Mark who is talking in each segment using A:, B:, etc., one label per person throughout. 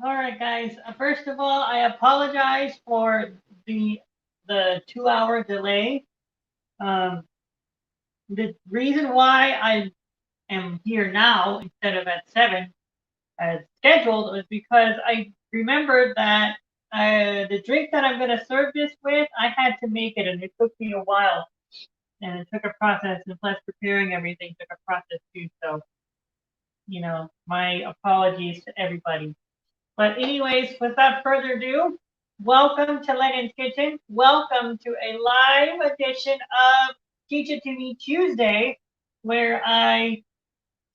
A: All right, guys. First of all, I apologize for the the 2 hour delay. Um, the reason why I am here now instead of at 7 as scheduled was because I remembered that the drink that I'm going to serve this with, I had to make it, and it took me a while, and it took a process, and plus preparing everything took a process too. So, my apologies to everybody. But anyways, without further ado, welcome to Lennon's Kitchen. Welcome to a live edition of Teach It to Me Tuesday, where I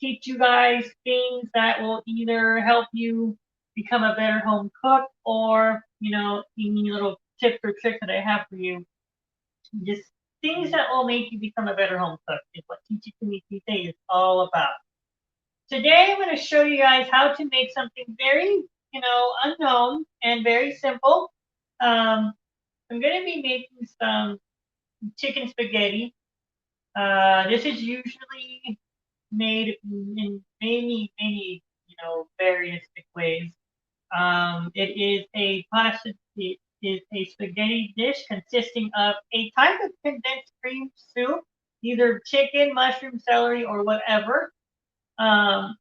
A: teach you guys things that will either help you become a better home cook or, any little tips or tricks that I have for you. Just things that will make you become a better home cook is what Teach It to Me Tuesday is all about. Today, I'm going to show you guys how to make something very, unknown and very simple. I'm going to be making some chicken spaghetti. This is usually made in many, various ways. It is a pasta. It is a spaghetti dish consisting of a type of condensed cream soup, either chicken, mushroom, celery, or whatever. Um,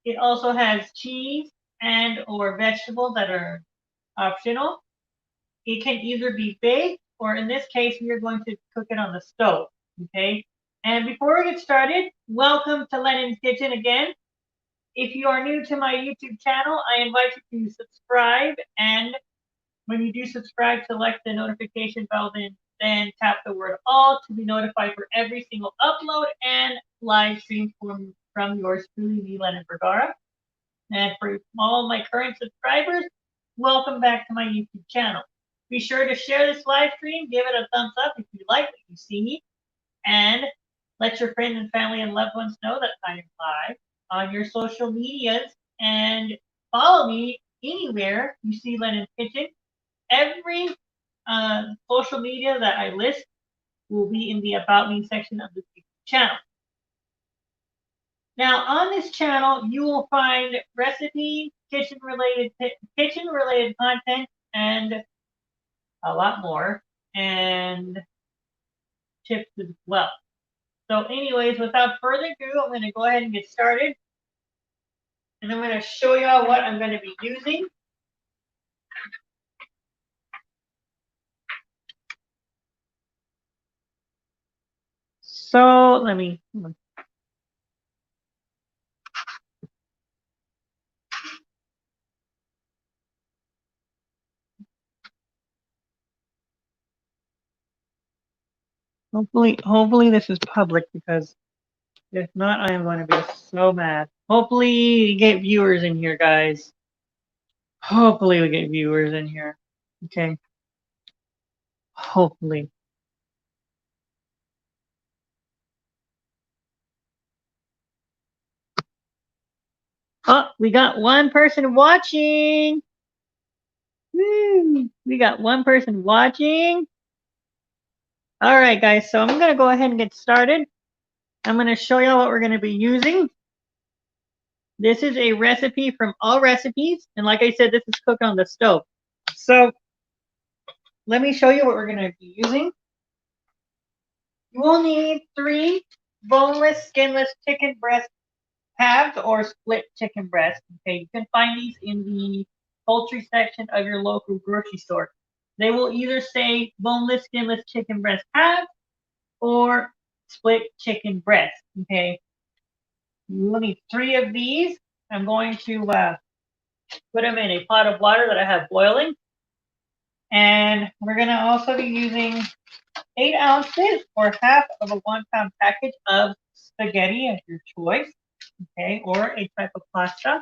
A: It also has cheese and or vegetables that are optional. It can either be baked or in this case, we are going to cook it on the stove. Okay. And before we get started, welcome to Lennon's Kitchen again. If you are new to my YouTube channel, I invite you to subscribe. And when you do subscribe, select the notification bell, then tap the word all to be notified for every single upload and live stream from yours truly, me, Lennon Vergara. And for all of my current subscribers, welcome back to my YouTube channel. Be sure to share this live stream, give it a thumbs up if you like what you see, and let your friends and family and loved ones know that I am live on your social medias. And follow me anywhere you see Lennon's Kitchen. Every social media that I list will be in the About Me section of the YouTube channel. Now, on this channel, you will find recipe, kitchen related content, and a lot more, and tips as well. So, anyways, without further ado, I'm going to go ahead and get started, and I'm going to show y'all what I'm going to be using. So, let me. Hopefully this is public because if not, I am going to be so mad. Hopefully, you get viewers in here, guys. Hopefully, we get viewers in here. Okay. Hopefully. Oh, we got one person watching. Woo! We got one person watching. All right, guys. So I'm going to go ahead and get started. I'm going to show you what we're going to be using. This is a recipe from All Recipes. And like I said, this is cooked on the stove. So let me show you what we're going to be using. You will need 3 boneless, skinless chicken breast halves or split chicken breast. Okay, you can find these in the poultry section of your local grocery store. They will either say boneless, skinless chicken breast halves or split chicken breast. Okay, you will need 3 of these. I'm going to put them in a pot of water that I have boiling. And we're going to also be using 8 ounces or half of a 1-pound package of spaghetti of your choice. Okay, or a type of pasta.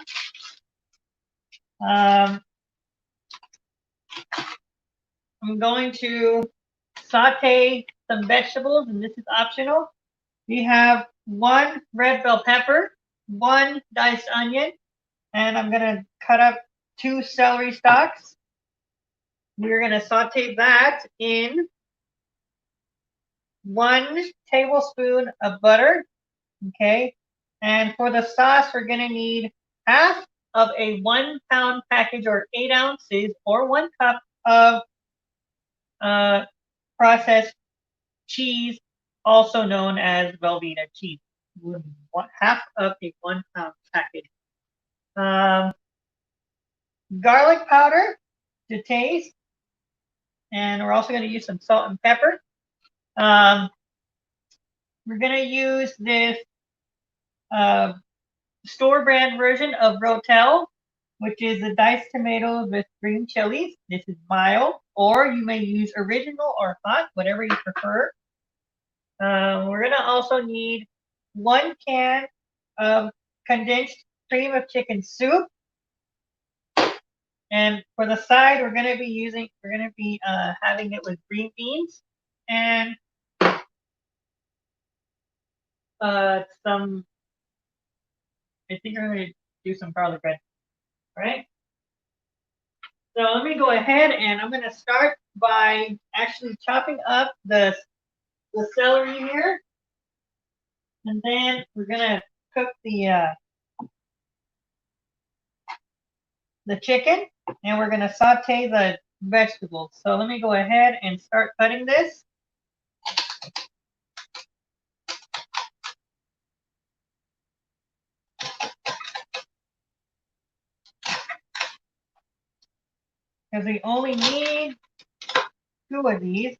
A: I'm going to saute some vegetables, and this is optional. We have 1 red bell pepper, 1 diced onion, and I'm going to cut up 2 celery stalks. We're going to saute that in 1 tablespoon of butter. Okay, and for the sauce, we're going to need half of a 1 pound package or 8 ounces or 1 cup of processed cheese, also known as Velveeta cheese. Half of a 1 pound package. Garlic powder to taste. And we're also going to use some salt and pepper. We're going to use this store brand version of Rotel, which is the diced tomatoes with green chilies. This is mild, or you may use original or hot, whatever you prefer. We're going to also need 1 can of condensed cream of chicken soup. And for the side, we're going to be having it with green beans and some, I think we're going to do some garlic bread, right? So let me go ahead and I'm going to start by actually chopping up the celery here. And then we're going to cook the chicken, and we're going to saute the vegetables. So let me go ahead and start cutting this. Because we only need 2 of these.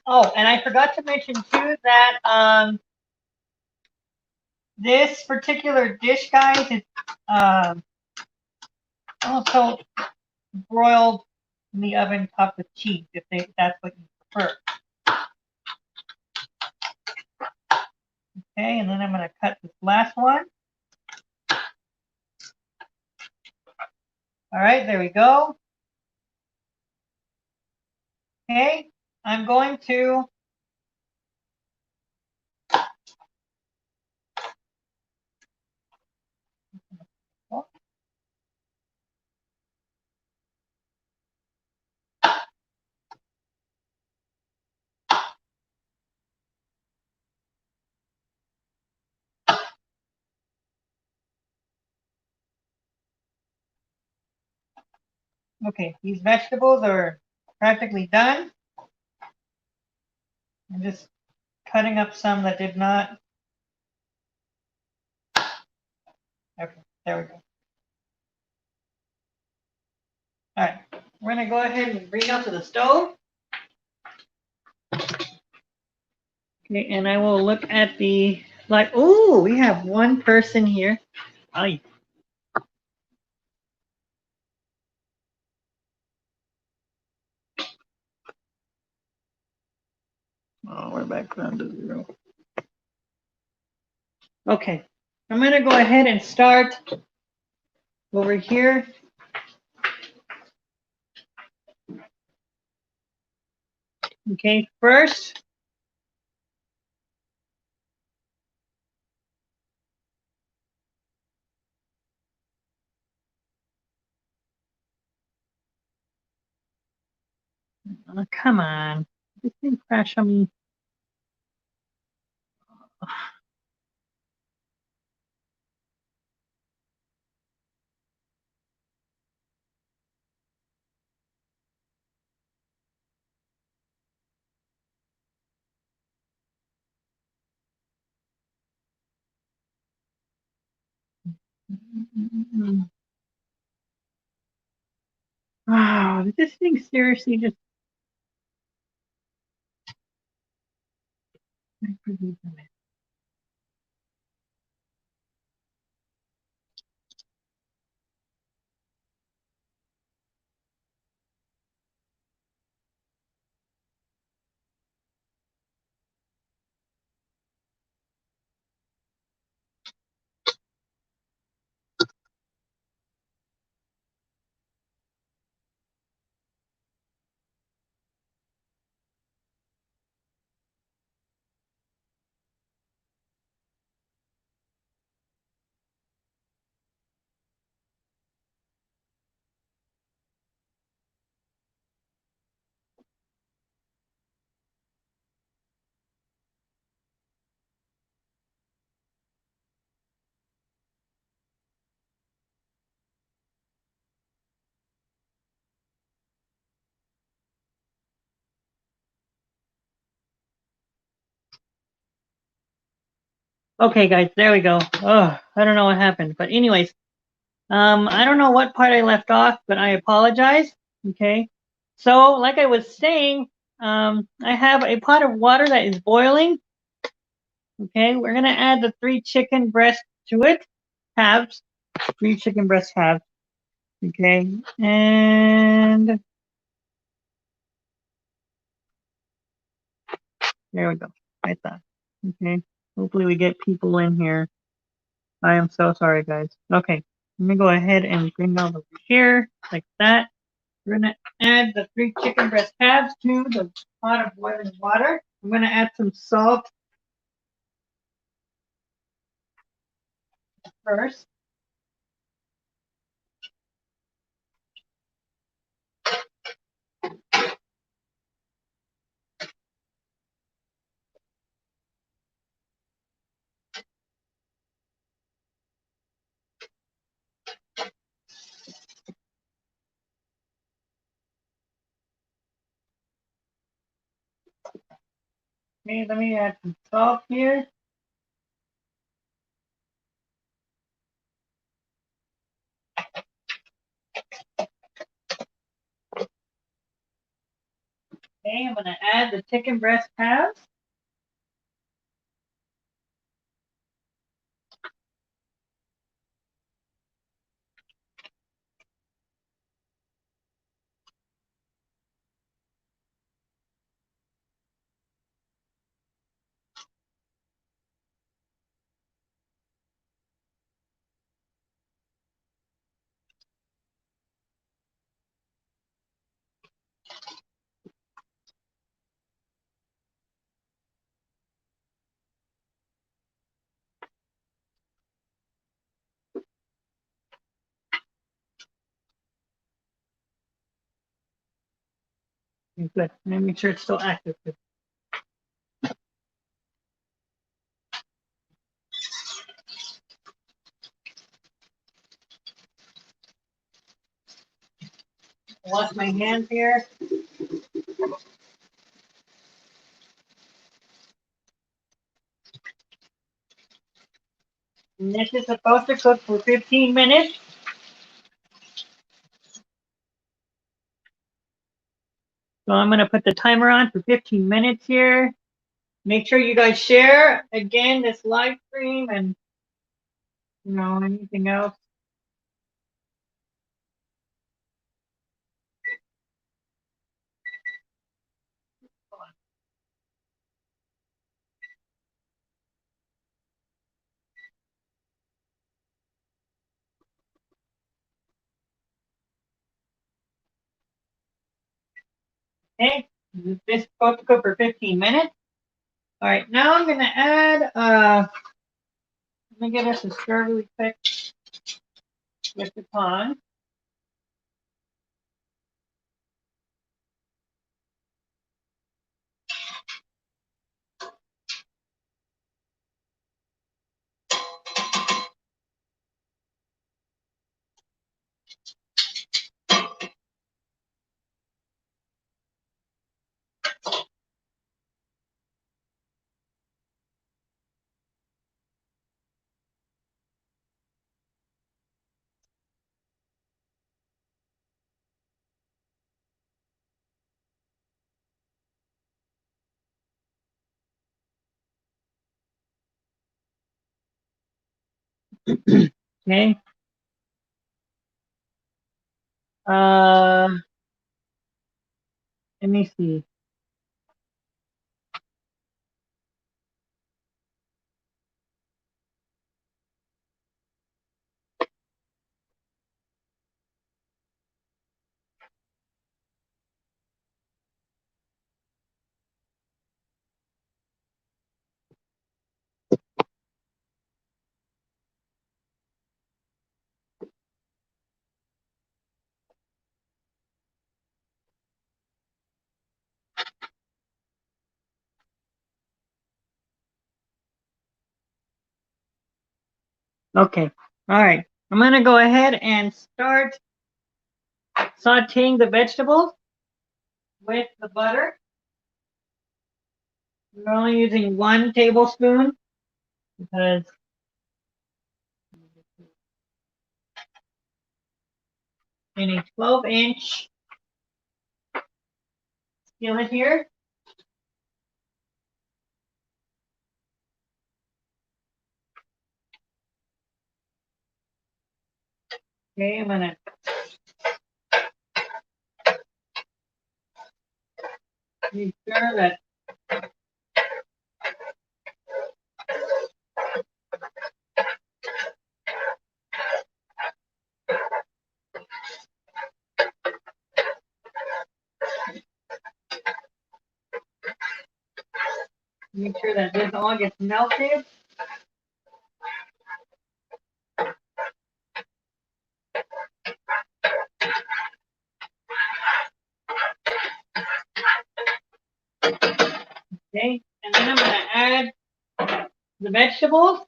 A: Oh, and I forgot to mention too that this particular dish, guys, is also broiled in the oven topped with cheese, if that's what you prefer. Okay, and then I'm going to cut this last one. All right, there we go. Okay, I'm going to okay, these vegetables are practically done. I'm just cutting up some that did not. Okay, there we go. All right, we're going to go ahead and bring it up to the stove. Okay, and I will look at the, oh, we have one person here. Aye. Oh, we're back down to 0. Okay, I'm going to go ahead and start over here. Okay, first, oh, come on, this thing crashed on me. Wow, this thing seriously just. Okay, guys, there we go. Oh, I don't know what happened, but anyways, I don't know what part I left off, but I apologize. Okay, so like I was saying, I have a pot of water that is boiling. Okay, we're gonna add the 3 chicken breasts to it, halves, 3 chicken breast halves. Okay, and there we go, like that. Okay, hopefully we get people in here. I am so sorry, guys. Okay, let me go ahead and bring them over here, like that. We're gonna add the 3 chicken breast halves to the pot of boiling water. I'm gonna add some salt first. Okay, let me add some salt here. Okay, I'm gonna add the chicken breast halves. Okay, good. Let me make sure it's still active. Wash my hands here. And this is supposed to cook for 15 minutes. So I'm gonna put the timer on for 15 minutes here. Make sure you guys share again this live stream and anything else. Okay, this is supposed to cook for 15 minutes. All right, now I'm gonna add, let me get us a stir really quick with the pond. Okay. Uh, Let me see. Okay. All right. I'm gonna go ahead and start sauteing the vegetables with the butter. We're only using 1 tablespoon. because in a 12-inch skillet here, okay, I'm gonna make sure that this all gets melted. Okay, and then I'm gonna add the vegetables.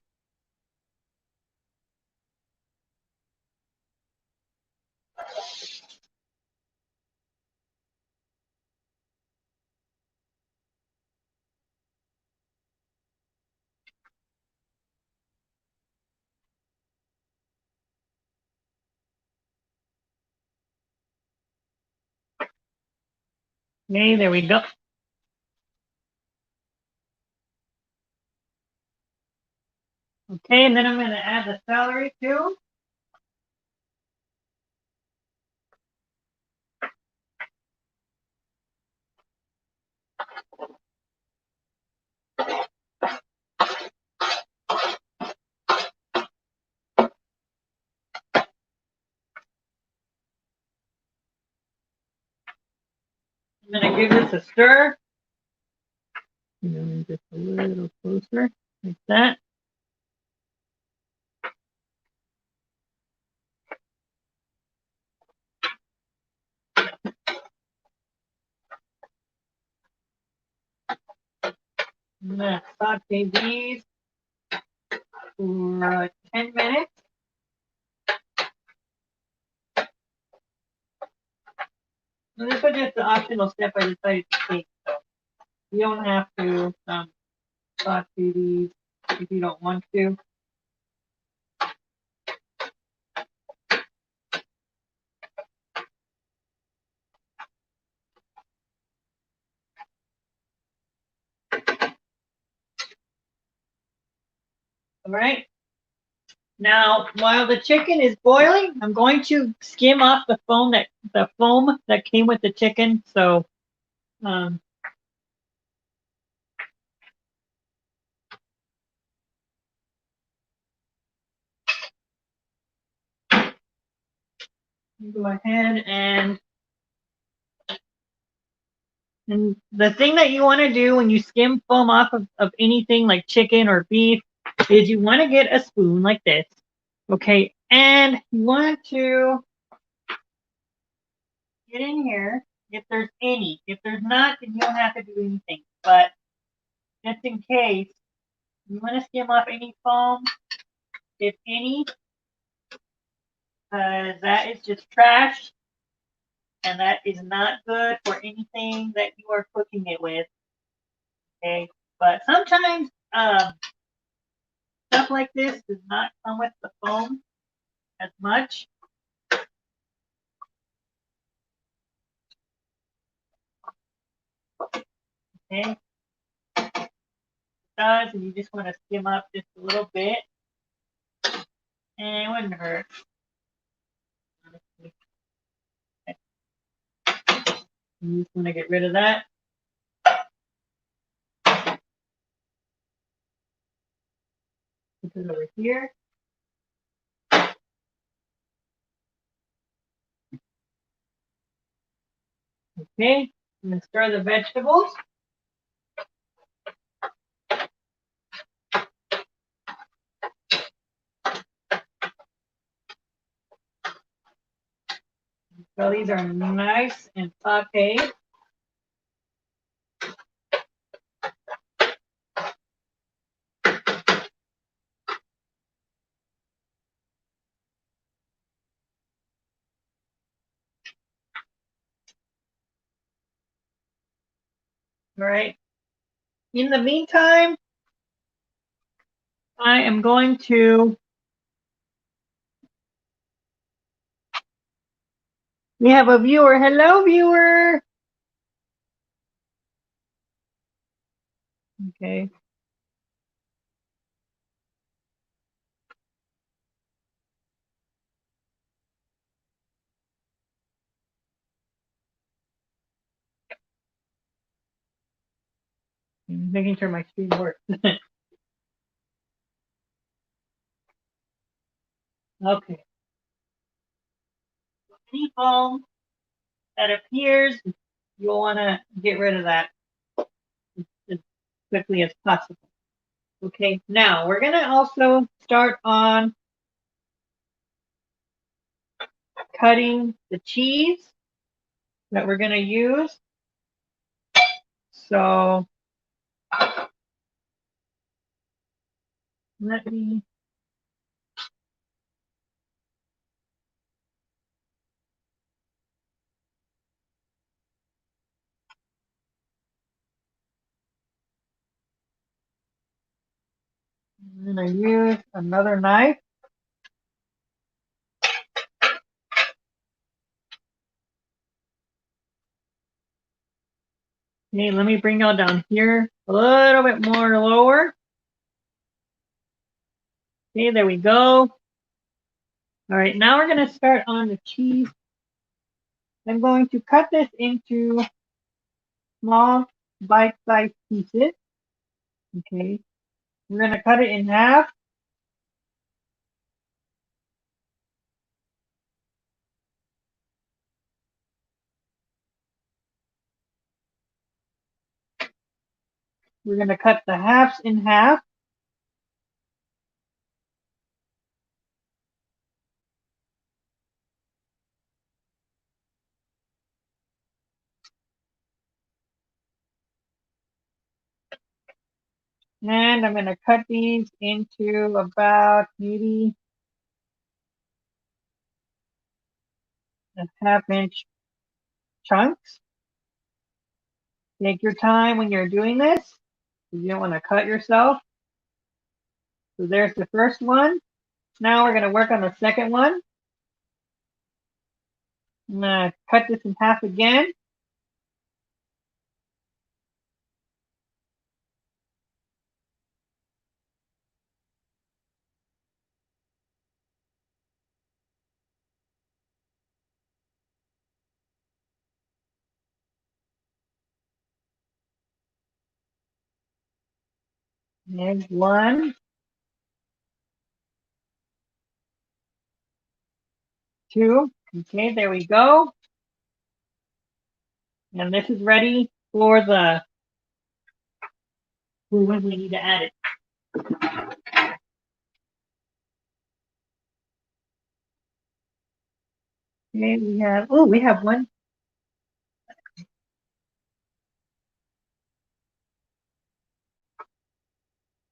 A: Okay, there we go. Okay, and then I'm gonna add the celery too. I'm gonna give this a stir. Just a little closer, like that. I'm gonna saute these for 10 minutes. And this was just the optional step I decided to take. So you don't have to saute these if you don't want to. All right. Now, while the chicken is boiling, I'm going to skim off the foam that came with the chicken. So, go ahead and the thing that you want to do when you skim foam off of anything like chicken or beef is you want to get a spoon like this, okay? And you want to get in here if there's any. If there's not, then you don't have to do anything. But just in case, you want to skim off any foam, if any, because that is just trash, and that is not good for anything that you are cooking it with, okay? But sometimes stuff like this does not come with the foam as much. Okay, it does, and you just want to skim up just a little bit, and it wouldn't hurt. You just want to get rid of that. Put it over here. Okay, I'm going to stir the vegetables. So these are nice and sauteed. All right. In the meantime, I am going to, we have a viewer. Hello, viewer. Okay. I'm making sure my screen works. Okay. Any foam that appears, you'll want to get rid of that as quickly as possible. Okay, now we're going to also start on cutting the cheese that we're going to use. So let me, I'm going to use another knife. Okay, let me bring y'all down here a little bit more lower. Okay, there we go. All right, now we're going to start on the cheese. I'm going to cut this into small bite-sized pieces. Okay, we're going to cut it in half. We're going to cut the halves in half. And I'm going to cut these into about maybe a half-inch chunks. Take your time when you're doing this. You don't want to cut yourself. So there's the first one. Now we're going to work on the second one. I'm going to cut this in half again. There's one, two. Okay, there we go. And this is ready for when we need to add it. Okay, we have one.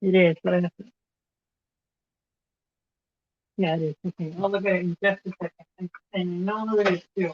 A: It is, but yeah, it is. Okay, I'll look at it in just a second. And no, it is too.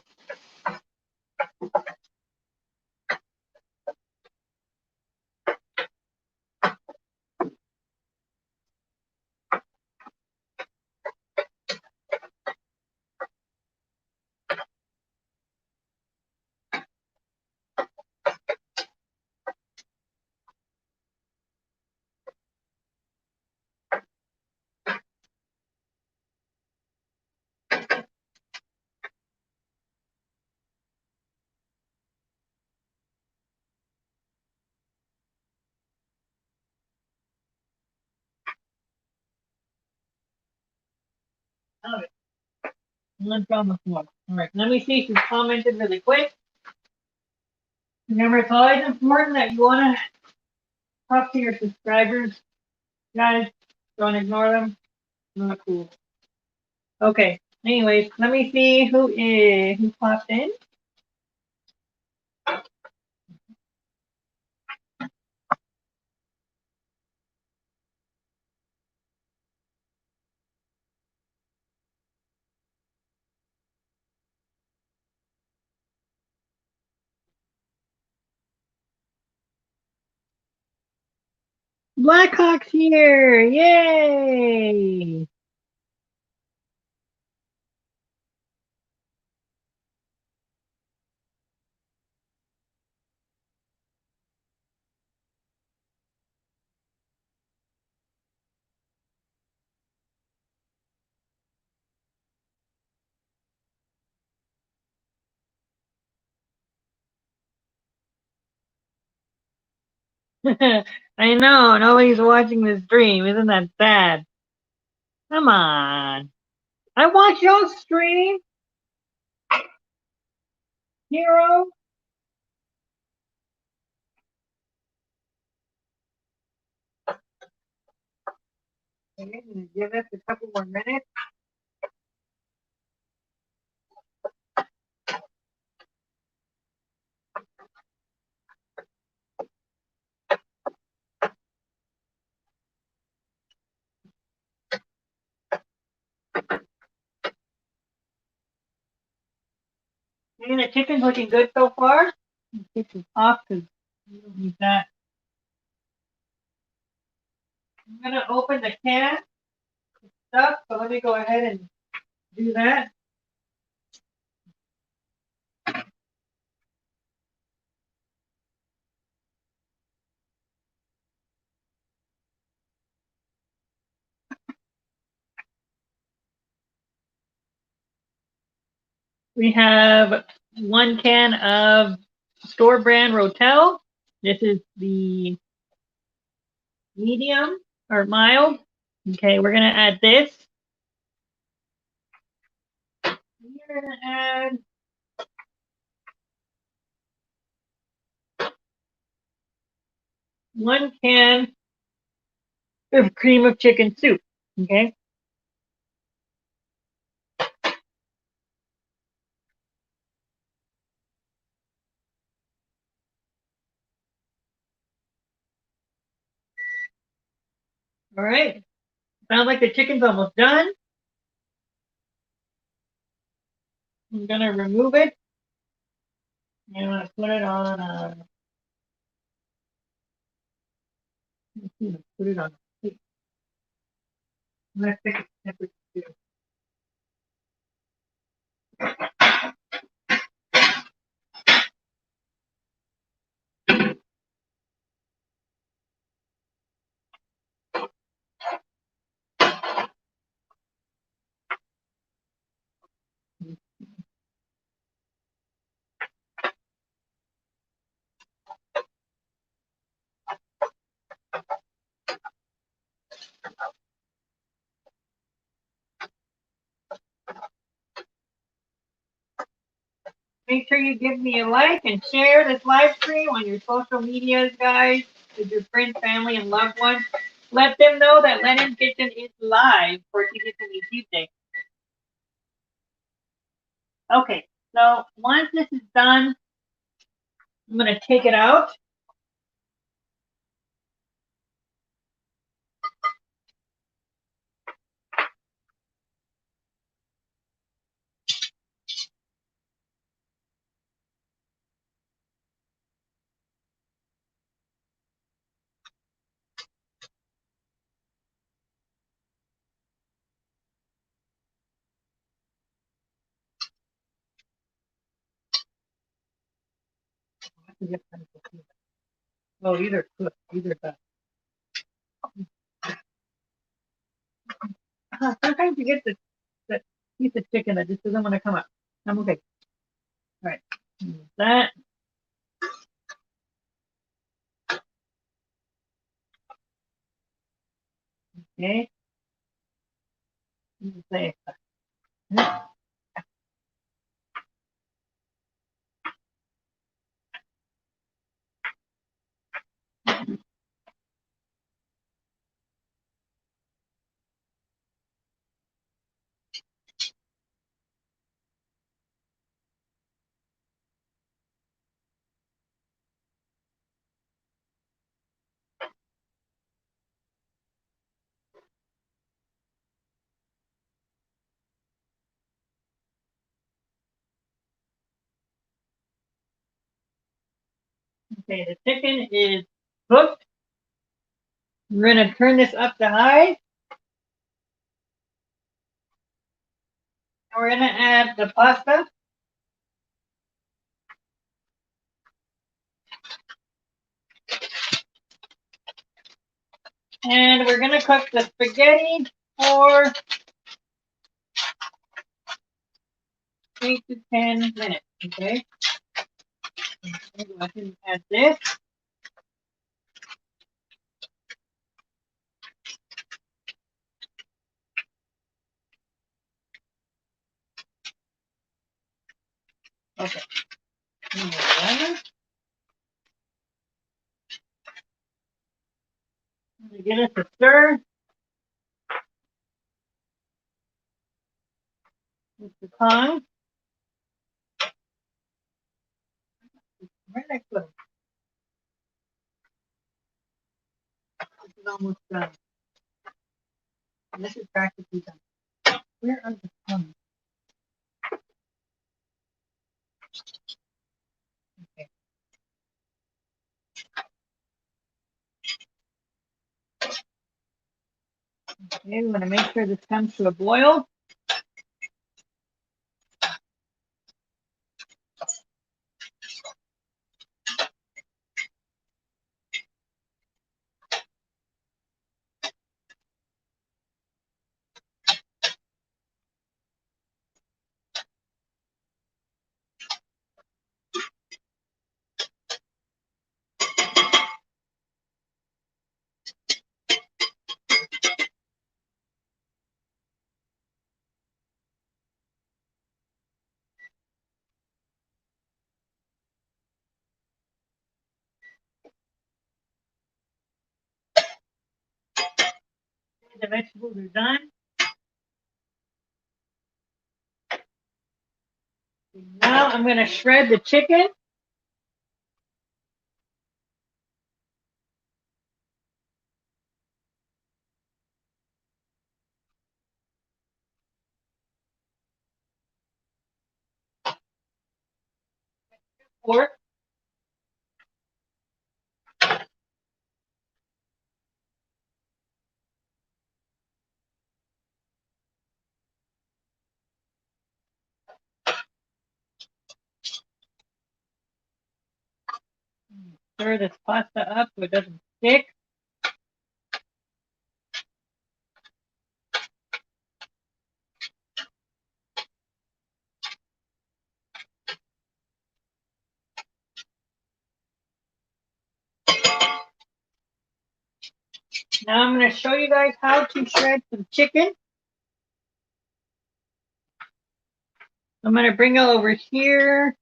A: All right, let's go on the floor. All right, let me see if you commented really quick. Remember, it's always important that you want to talk to your subscribers. Guys, don't ignore them. Not cool. Okay. Anyways, let me see who popped in. Blackhawks here! Yay! I know, nobody's watching the stream. Isn't that sad? Come on. I watch your stream, hero. Okay, give us a couple more minutes. And the chicken's looking good so far. Take this off because we don't need that. I'm gonna open the can stuff, so let me go ahead and do that. We have 1 can of store brand Rotel. This is the medium or mild. Okay, we're gonna add this. We're gonna add 1 can of cream of chicken soup. Okay. All right. Sounds like the chicken's almost done. I'm gonna remove it. And I'm gonna put it on. Put it on. I'm gonna fix the temperature too. Make sure you give me a like and share this live stream on your social medias, guys, with your friends, family, and loved ones. Let them know that Lennon's Kitchen is live for Tickets and Tuesday. Okay, so once this is done, I'm gonna take it out. Oh, these are cooked. These are done. Sometimes you get the piece of chicken that just doesn't want to come up. I'm okay. All right. That. Okay. Okay, the chicken is cooked. We're gonna turn this up to high. And we're gonna add the pasta. And we're gonna cook the spaghetti for 8 to 10 minutes, okay? Go ahead and add this. Okay. Get it to stir. With the tongue. Where did I put it? This is almost done. And this is practically done. Where are the tongues? Okay. Okay, we want to make sure this comes to a boil. The vegetables are done. Now I'm going to shred the chicken. Pork. Stir this pasta up so it doesn't stick. Now I'm going to show you guys how to shred some chicken. I'm going to bring it over here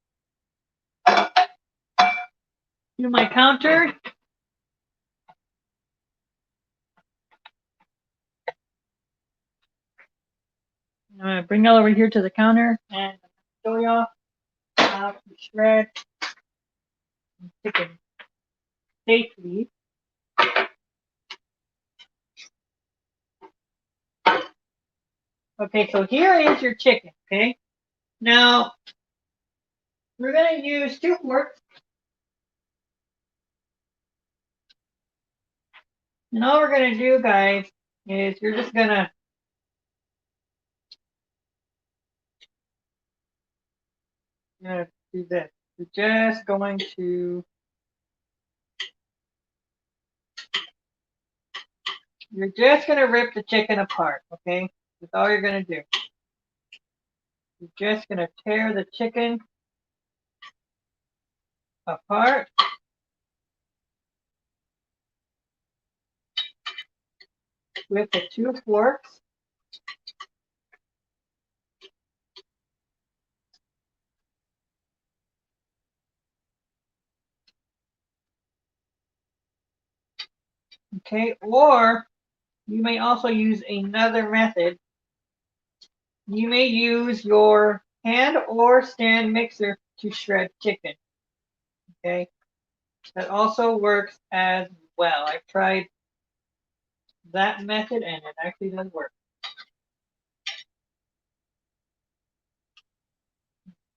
A: to my counter. I'm going to bring it over here to the counter and show y'all how to shred chicken safely. Okay, so here is your chicken, okay? Now, we're going to use 2 forks. And all we're going to do, guys, is you're just going to do this. You're just going to rip the chicken apart, okay? That's all you're going to do. You're just going to tear the chicken apart. With the 2 forks. Okay, or you may also use another method. You may use your hand or stand mixer to shred chicken. Okay, that also works as well. I've tried that method and it actually does work.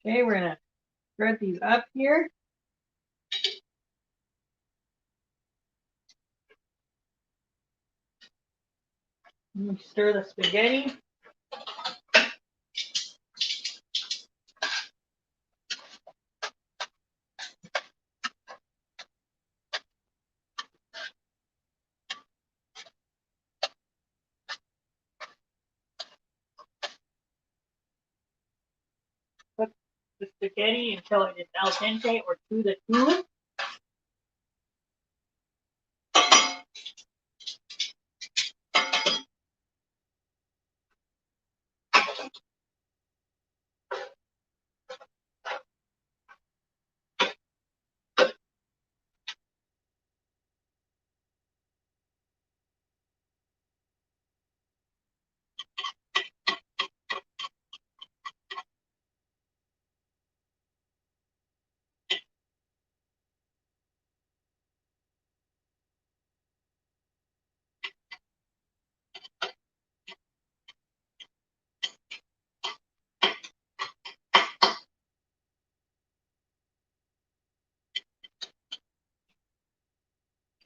A: Okay, we're gonna shred these up here. Stir the spaghetti. Cook the spaghetti until it is al dente or to the tune.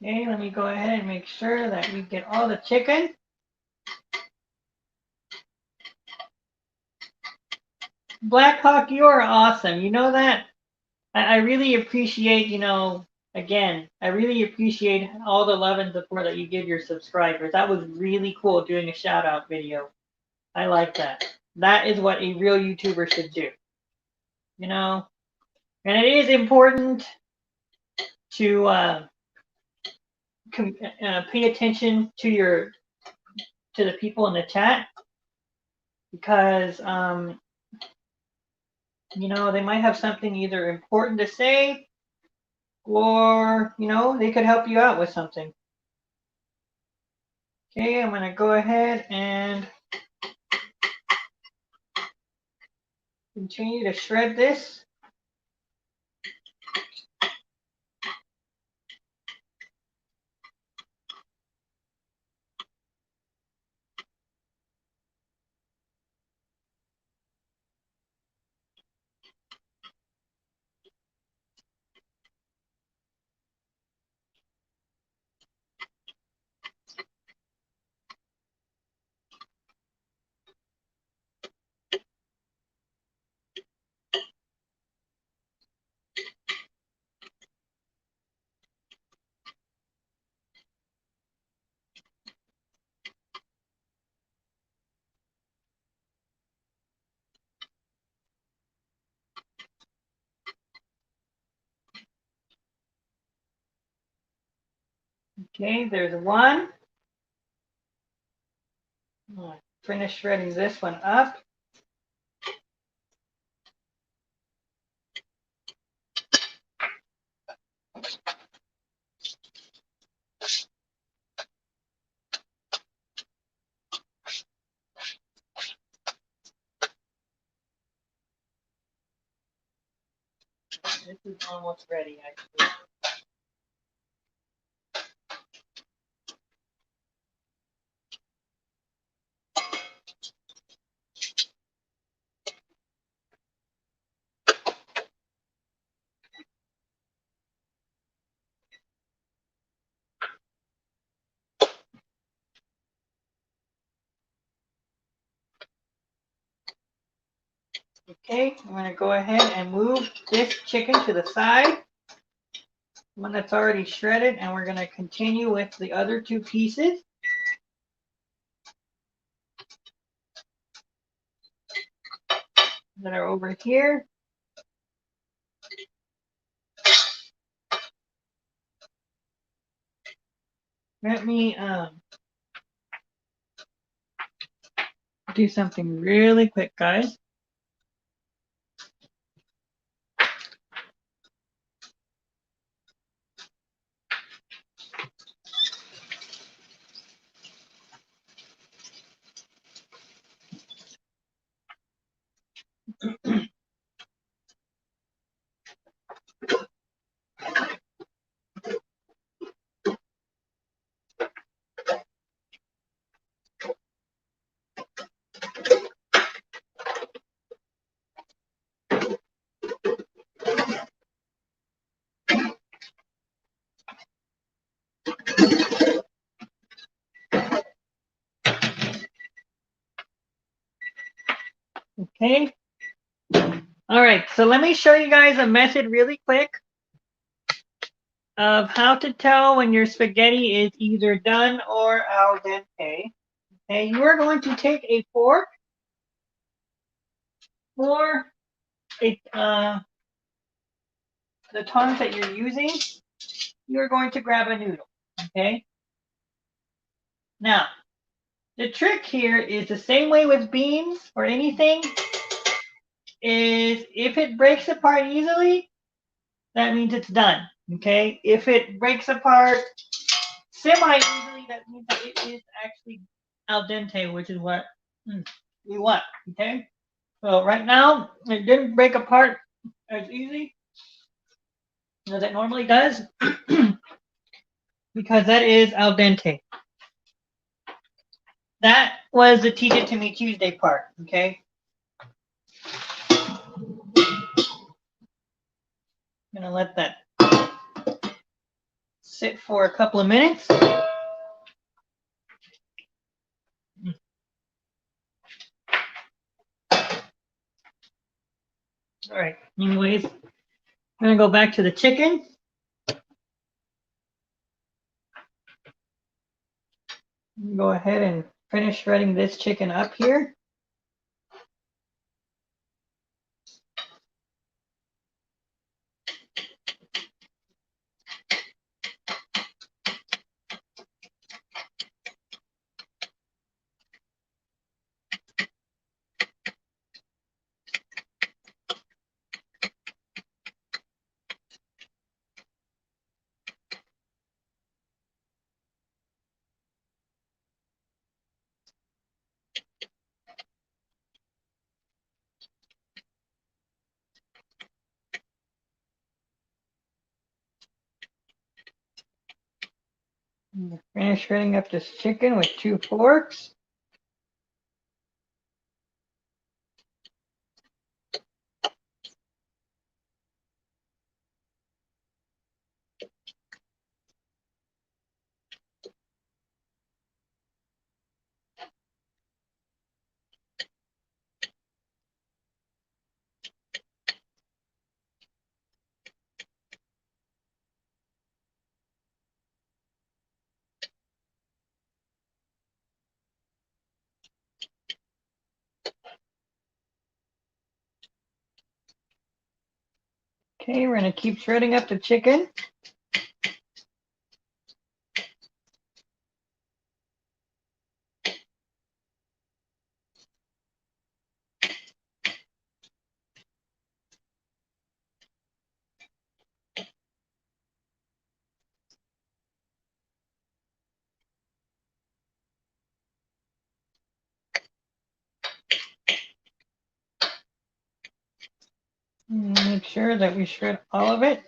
A: Okay, let me go ahead and make sure that we get all the chicken. Blackhawk, you are awesome. You know that? I really appreciate, again, I really appreciate all the love and support that you give your subscribers. That was really cool doing a shout out video. I like that. That is what a real YouTuber should do. And it is important to pay attention to the people in the chat because they might have something either important to say or they could help you out with something. Okay, I'm gonna go ahead and continue to shred this. Okay, there's one. I'll finish shredding this one up. This is almost ready, actually. Okay, I'm going to go ahead and move this chicken to the side, one that's already shredded, and we're going to continue with the other two pieces. That are over here. Let me do something really quick, guys. Okay. All right, so let me show you guys a method really quick of how to tell when your spaghetti is either done or al dente. Okay, you are going to take a fork or the tongs that you're using. You are going to grab a noodle. Okay. Now, the trick here is the same way with beans or anything. Is if it breaks apart easily, that means it's done. Okay. If it breaks apart semi-easily, that means that it is actually al dente, which is what we want. Okay. So right now, it didn't break apart as easy as it normally does because that is al dente. That was the Teach It To Me Tuesday part. Okay. I'm going to let that sit for a couple of minutes. All right. Anyways, I'm going to go back to the chicken. Go ahead and finish shredding this chicken up here. Finish shredding up this chicken with 2 forks. Okay, we're going to keep shredding up the chicken. Make sure that we shred all of it.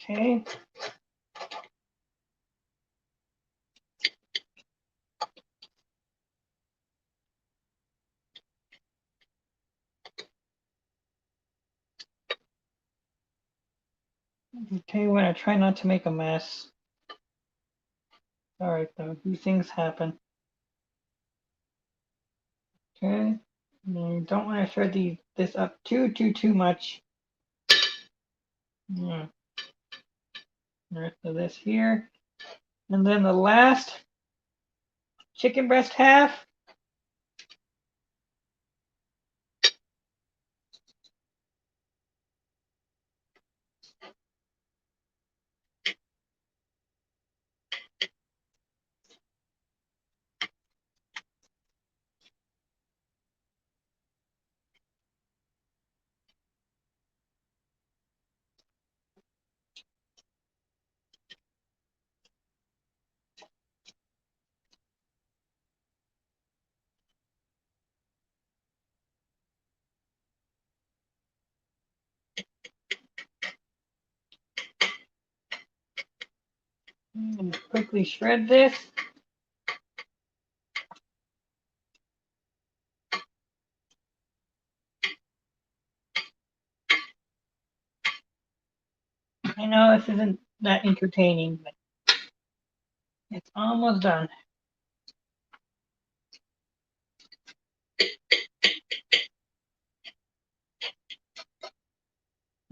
A: Okay. Okay, we're going to try not to make a mess. All right, though, these things happen. Okay. You don't want to shred these this up too much. The rest of this here. And then the last chicken breast half. And quickly shred this. I know this isn't that entertaining, but it's almost done.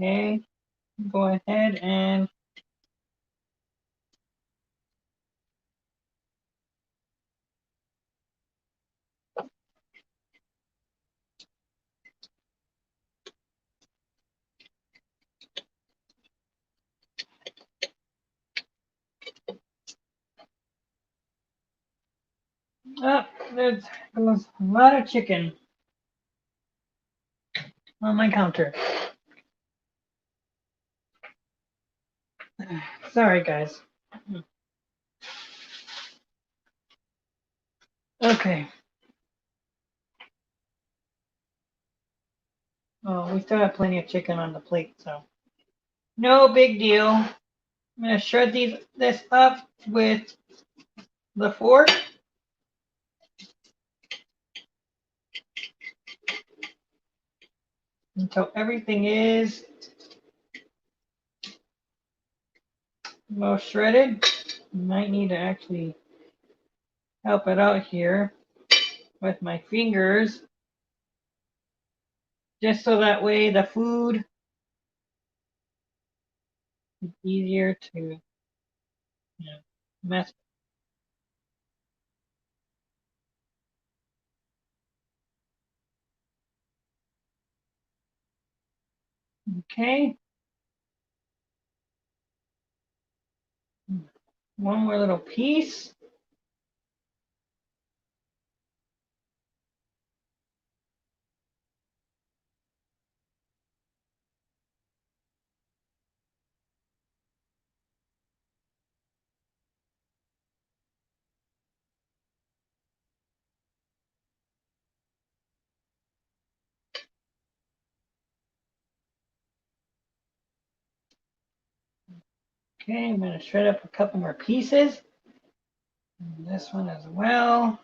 A: Okay, go ahead and there's goes a lot of chicken on my counter. Sorry, guys. Okay. Oh, we still have plenty of chicken on the plate, so no big deal. I'm gonna shred this up with the fork. Until everything is well shredded. You might need to actually help it out here with my fingers, just so that way the food is easier to mess. Okay. One more little piece. Okay, I'm going to shred up a couple more pieces. And this one as well.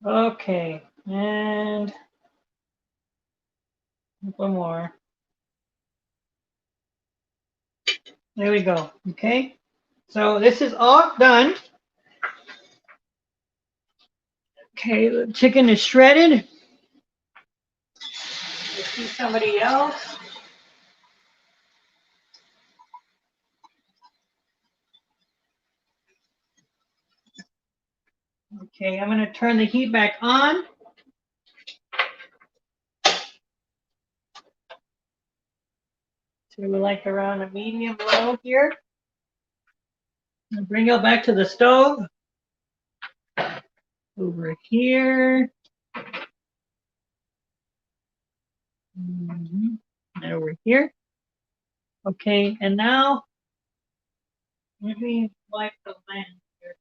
A: Okay, and one more. There we go. Okay, so this is all done. Okay, the chicken is shredded. Let's see somebody else. Okay, I'm going to turn the heat back on. So we like around a medium low here. And bring it back to the stove. Over here. And over here. Okay, and now let me wipe the lens here.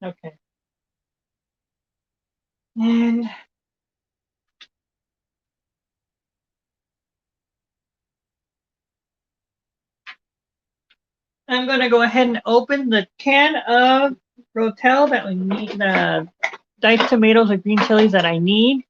A: Okay. And I'm going to go ahead and open the can of Rotel that we need, the diced tomatoes or green chilies that I need.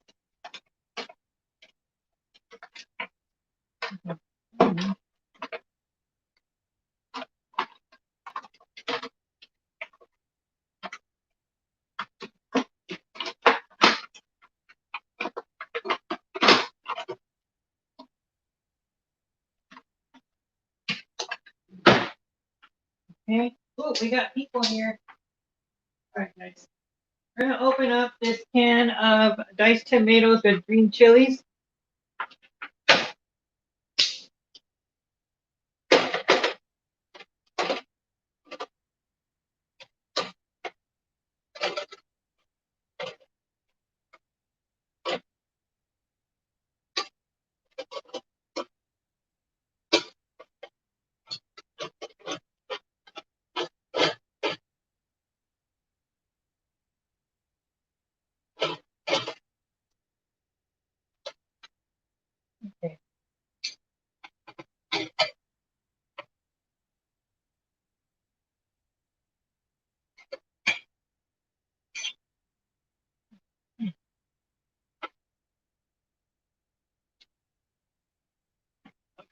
A: Okay. Oh, we got people here. All right, guys. We're going to open up this can of diced tomatoes with green chilies. Okay.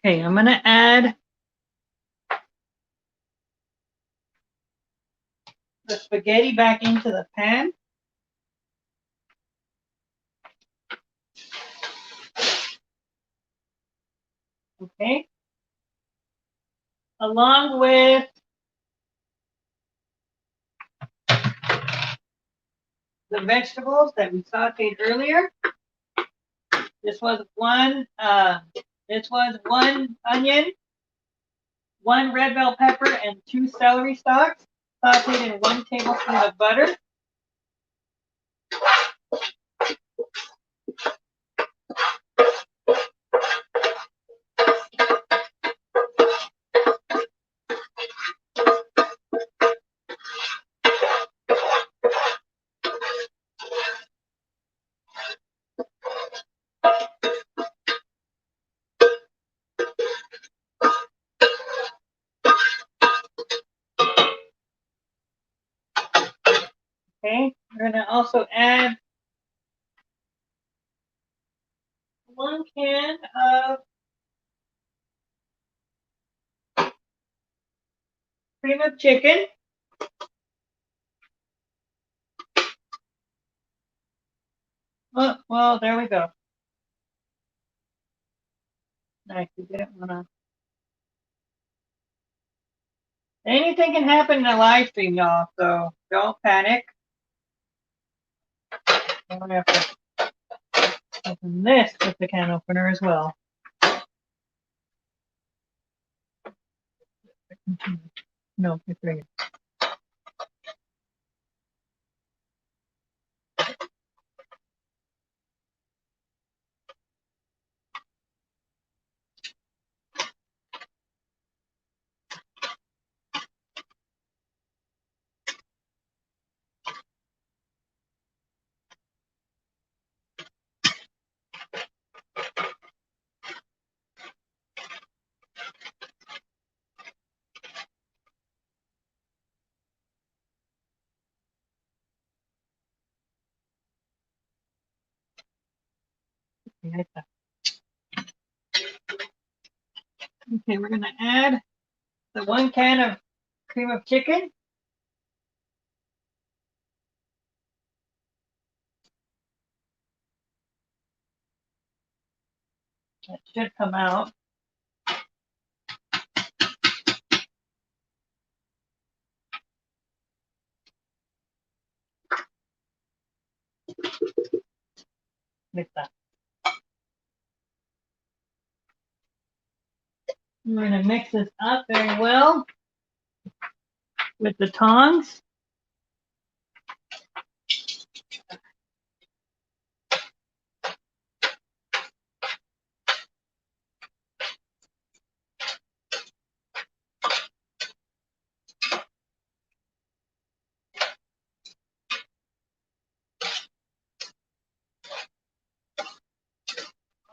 A: Okay, I'm going to add the spaghetti back into the pan. Okay. Along with the vegetables that we sauteed earlier. This was one onion, one red bell pepper, and 2 celery stalks, sauteed in 1 tablespoon of butter. Okay, we're gonna also add 1 can of cream of chicken. Oh, well, there we go. I actually didn't wanna. Anything can happen in a live stream, y'all, so don't panic. I'm gonna have to open this with the can opener as well. No, it's right here. Okay, we're gonna add the 1 can of cream of chicken. That should come out. With that. We're gonna mix this up very well with the tongs.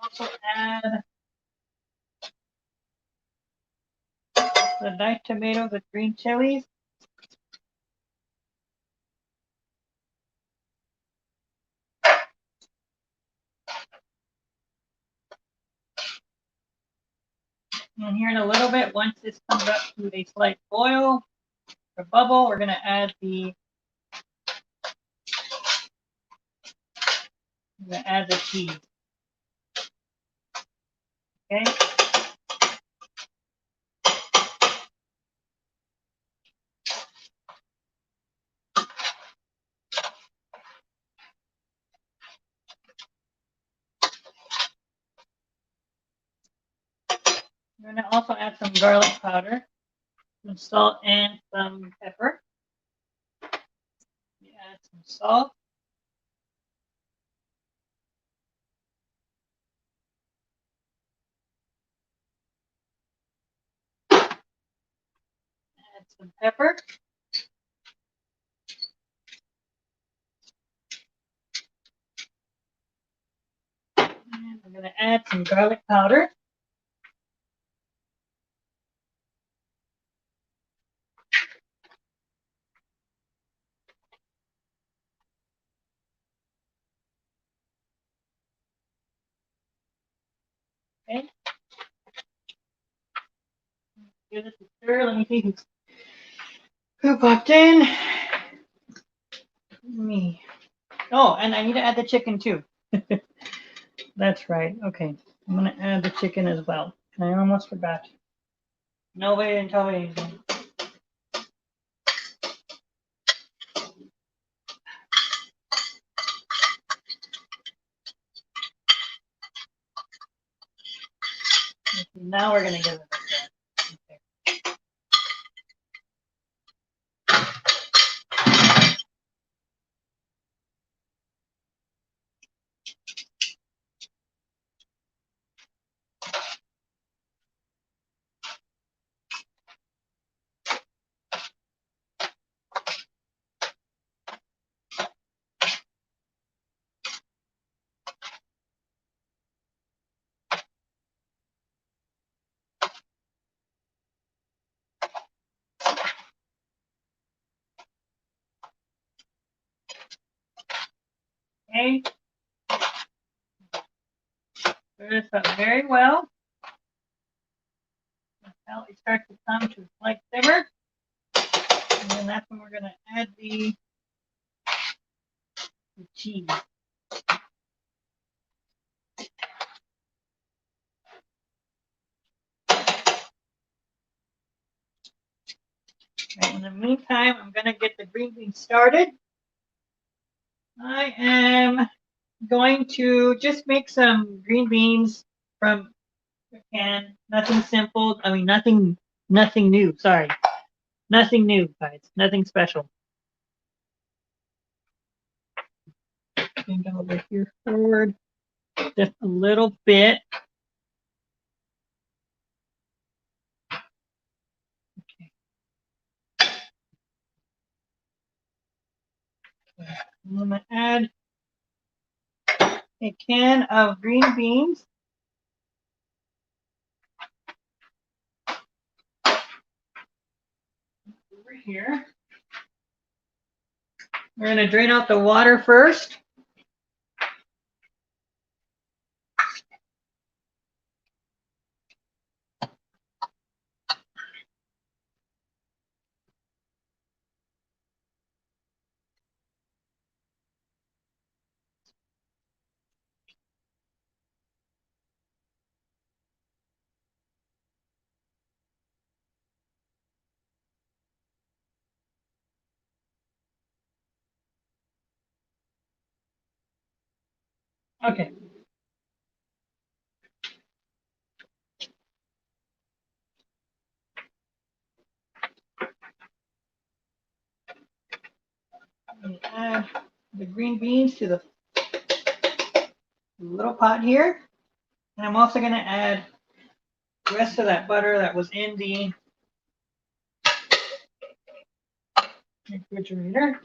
A: Also add the diced tomatoes with green chilies. And here in a little bit, once this comes up to a slight boil or bubble, we're going to add the cheese. Okay. We're going to also add some garlic powder, some salt, and some pepper. We add some salt. Add some pepper. And we're going to add some garlic powder. Okay. Give this a stir. Let me see who popped in. Me. Oh, and I need to add the chicken too. That's right. Okay. I'm going to add the chicken as well. I almost forgot. Nobody didn't tell me anything. Okay, now we're going to give it a stir. Okay. Stir this up very well. Until it starts to come to a slight simmer. And then that's when we're going to add the cheese. Right, in the meantime, I'm going to get the green beans started. I am going to just make some green beans from a can. Nothing simple. I mean, nothing new. Sorry. Nothing new, guys. Nothing special. And over here forward just a little bit. Okay. I'm going to add a can of green beans. Over here. We're going to drain out the water first. Okay. Add the green beans to the little pot here. And I'm also going to add the rest of that butter that was in the refrigerator.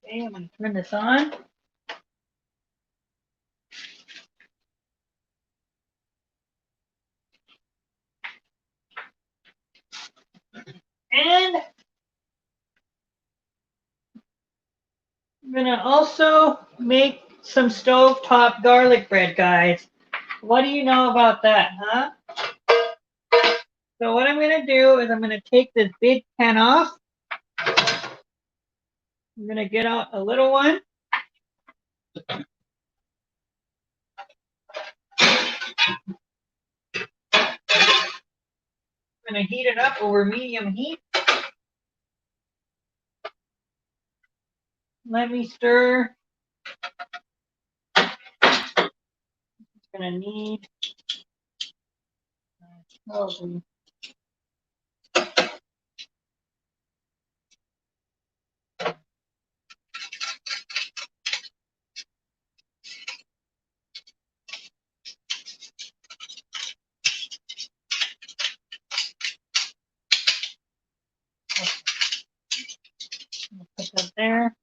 A: Okay, I'm going to turn this on. And I'm going to also make some stovetop garlic bread, guys. What do you know about that, huh? So what I'm going to do is I'm going to take this big pan off. I'm going to get out a little one. I'm going to heat it up over medium heat. Let me stir. It's going to need probably put that there.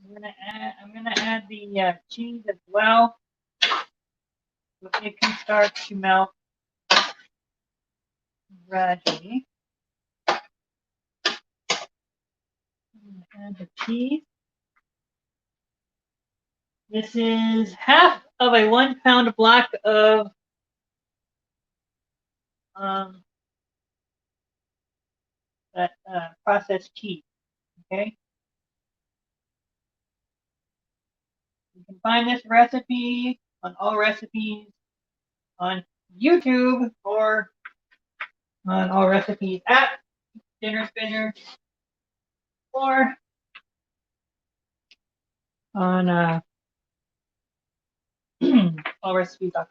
A: I'm gonna add the cheese as well. So it can start to melt gradually. Add the cheese. This is half of a 1 pound block of that processed cheese. Okay. You can find this recipe on All Recipes on YouTube or on All Recipes app, Dinner Spinner, or on allrecipes.com.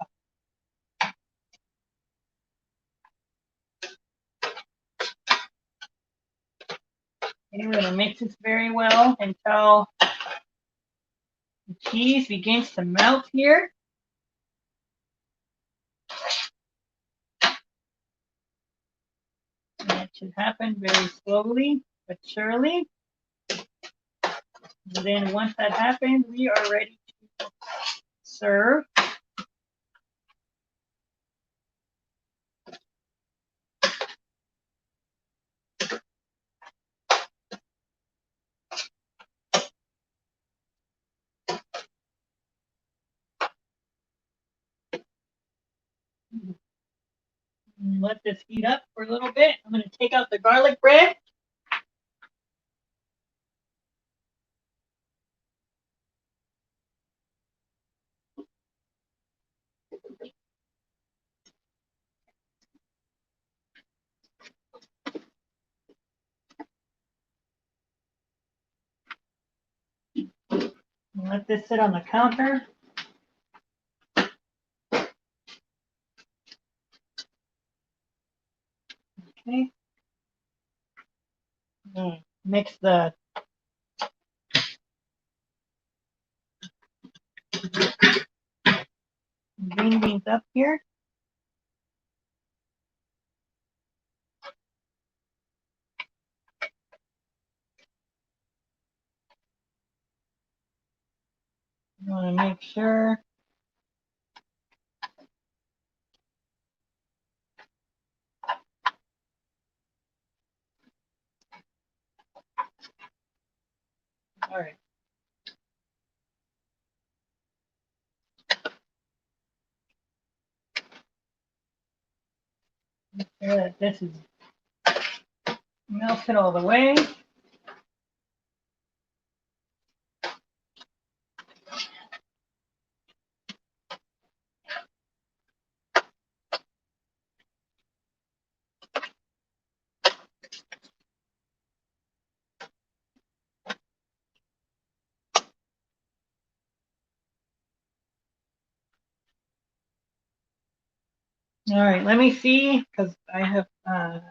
A: Okay, we're going to mix this very well until the cheese begins to melt here. And it should happen very slowly but surely. And then once that happens, we are ready to serve. Let this heat up for a little bit. I'm going to take out the garlic bread. And let this sit on the counter. Okay. Mix the green beans up here. You want to make sure all right. Make sure that this is melted all the way. All right, let me see, because I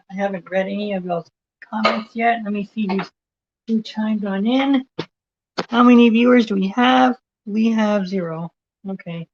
A: haven't read any of those comments yet. Let me see who chimed on in. How many viewers do we have? We have 0. Okay.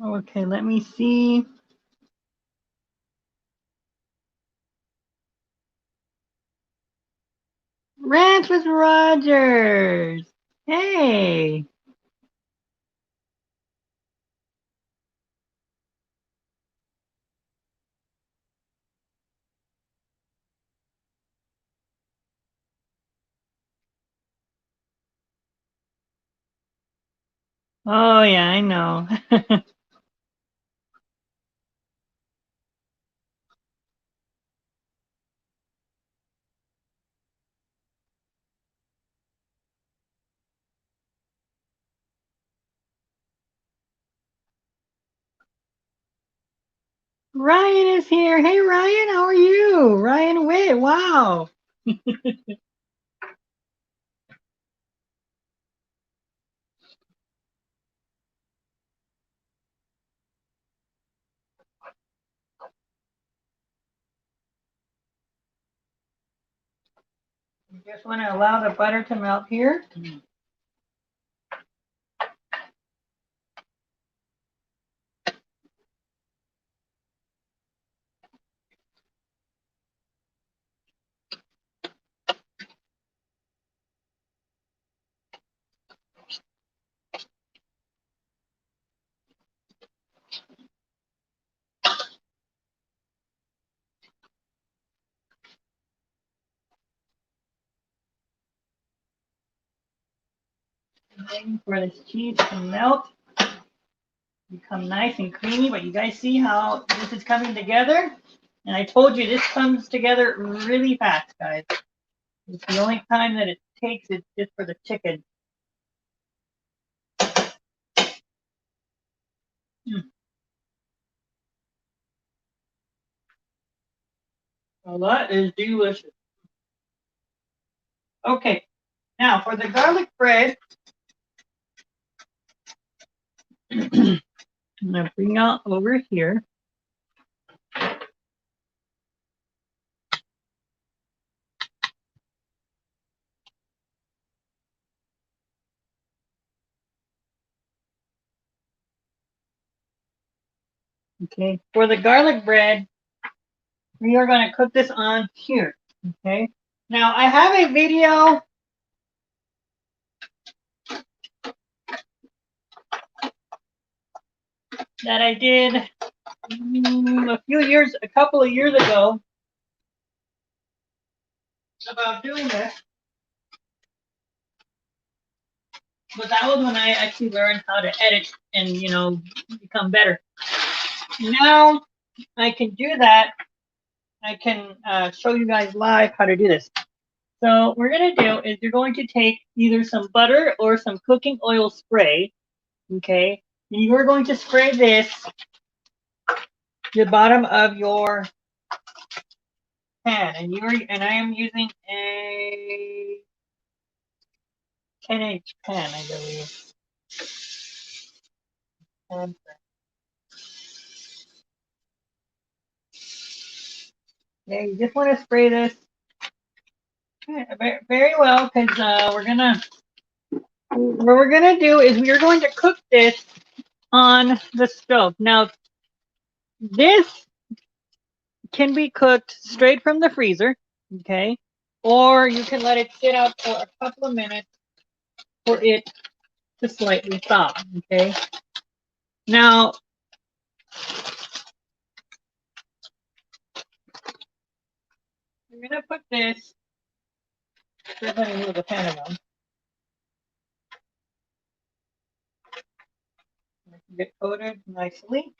A: Okay, let me see. Ranch with Rogers. Hey. Oh, yeah, I know. Ryan is here. Hey, Ryan, how are you? Ryan Witt. Wow. You just want to allow the butter to melt here. Waiting for this cheese to melt, become nice and creamy. But you guys see how this is coming together? And I told you this comes together really fast, guys. It's the only time that it takes is just for the chicken. Well, that is delicious. Okay, now for the garlic bread, I'm going to bring out over here. Okay, for the garlic bread, we are going to cook this on here. Okay, now I have a video that I did a couple of years ago about doing this. But that was when I actually learned how to edit and, become better. Now I can do that. I can show you guys live how to do this. So what we're going to do is you're going to take either some butter or some cooking oil spray, okay? And you're going to spray this the bottom of your pan. And I am using a 10-inch pan, I believe. Okay, you just want to spray this very well because what we're gonna do is we are going to cook this on the stove. Now, this can be cooked straight from the freezer, okay? Or you can let it sit out for a couple of minutes for it to slightly thaw, okay? Now, we're gonna put this First, let me move the pan around. Get coated nicely.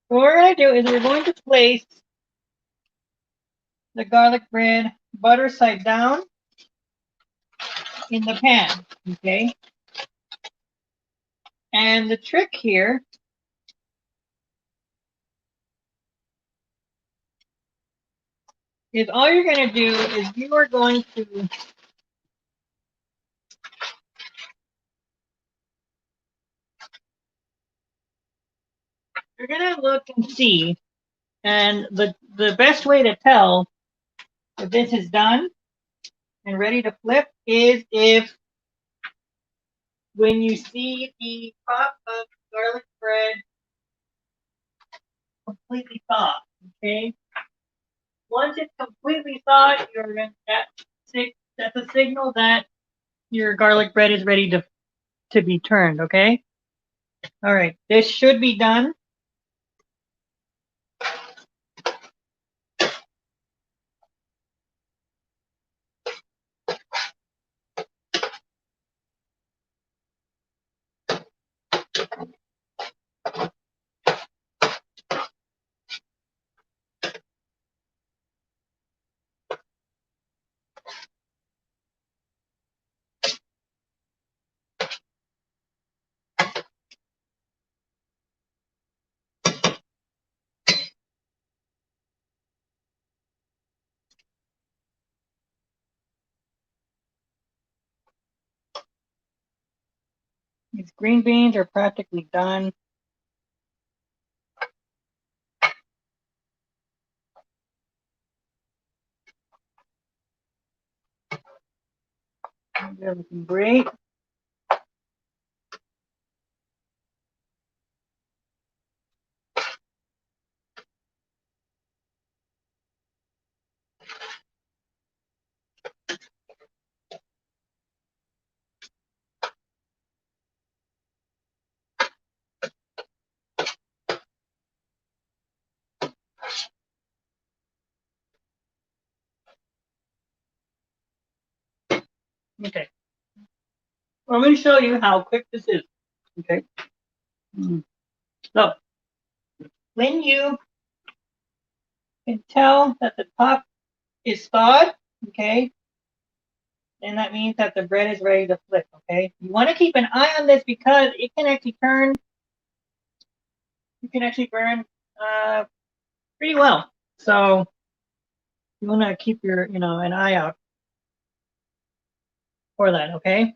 A: What we're going to do is we're going to place the garlic bread butter side down in the pan, okay? And the trick here is all you're going to do is you are going to you're going to look and see, and the best way to tell if this is done and ready to flip is if when you see the top of garlic bread completely thawed, okay? Once it's completely thawed, you're going that's a signal that your garlic bread is ready to be turned, okay? All right, this should be done. These green beans are practically done. They're looking great. Okay. I'm going to show you how quick this is. Okay. So when you can tell that the top is thawed, okay, then that means that the bread is ready to flip, okay? You want to keep an eye on this because it can actually turn, you can actually burn pretty well. So you want to keep your, an eye out for that, okay?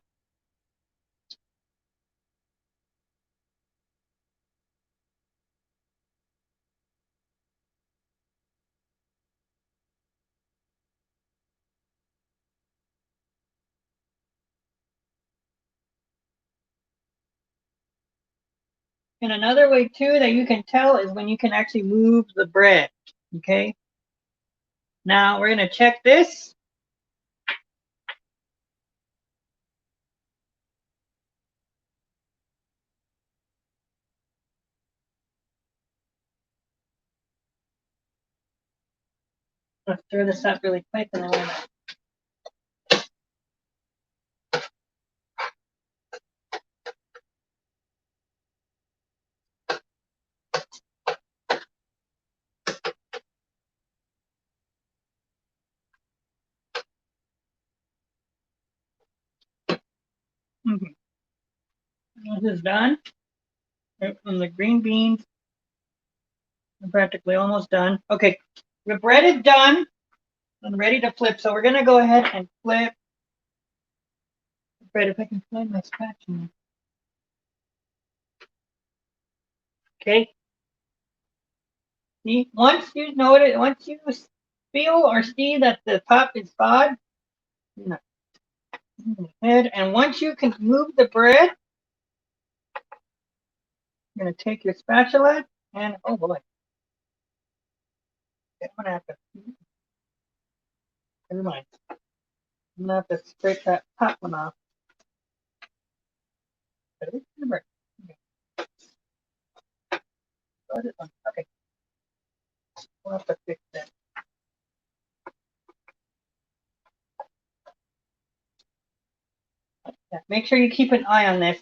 A: And another way too that you can tell is when you can actually move the bread, okay? Now we're gonna check this. Let's stir this up really quick and then we're gonna this is done. From the green beans, I'm practically almost done. Okay, the bread is done and ready to flip. So we're gonna go ahead and flip the bread if I can find my spatula. Okay. See, once you notice, once you feel or see that the top is thawed, and once you can move the bread, you're gonna take your spatula and oh boy, I'm gonna have to. Never mind. I'm gonna have to scrape that top one off. Okay. Okay. We'll have to fix that. Yeah, make sure you keep an eye on this.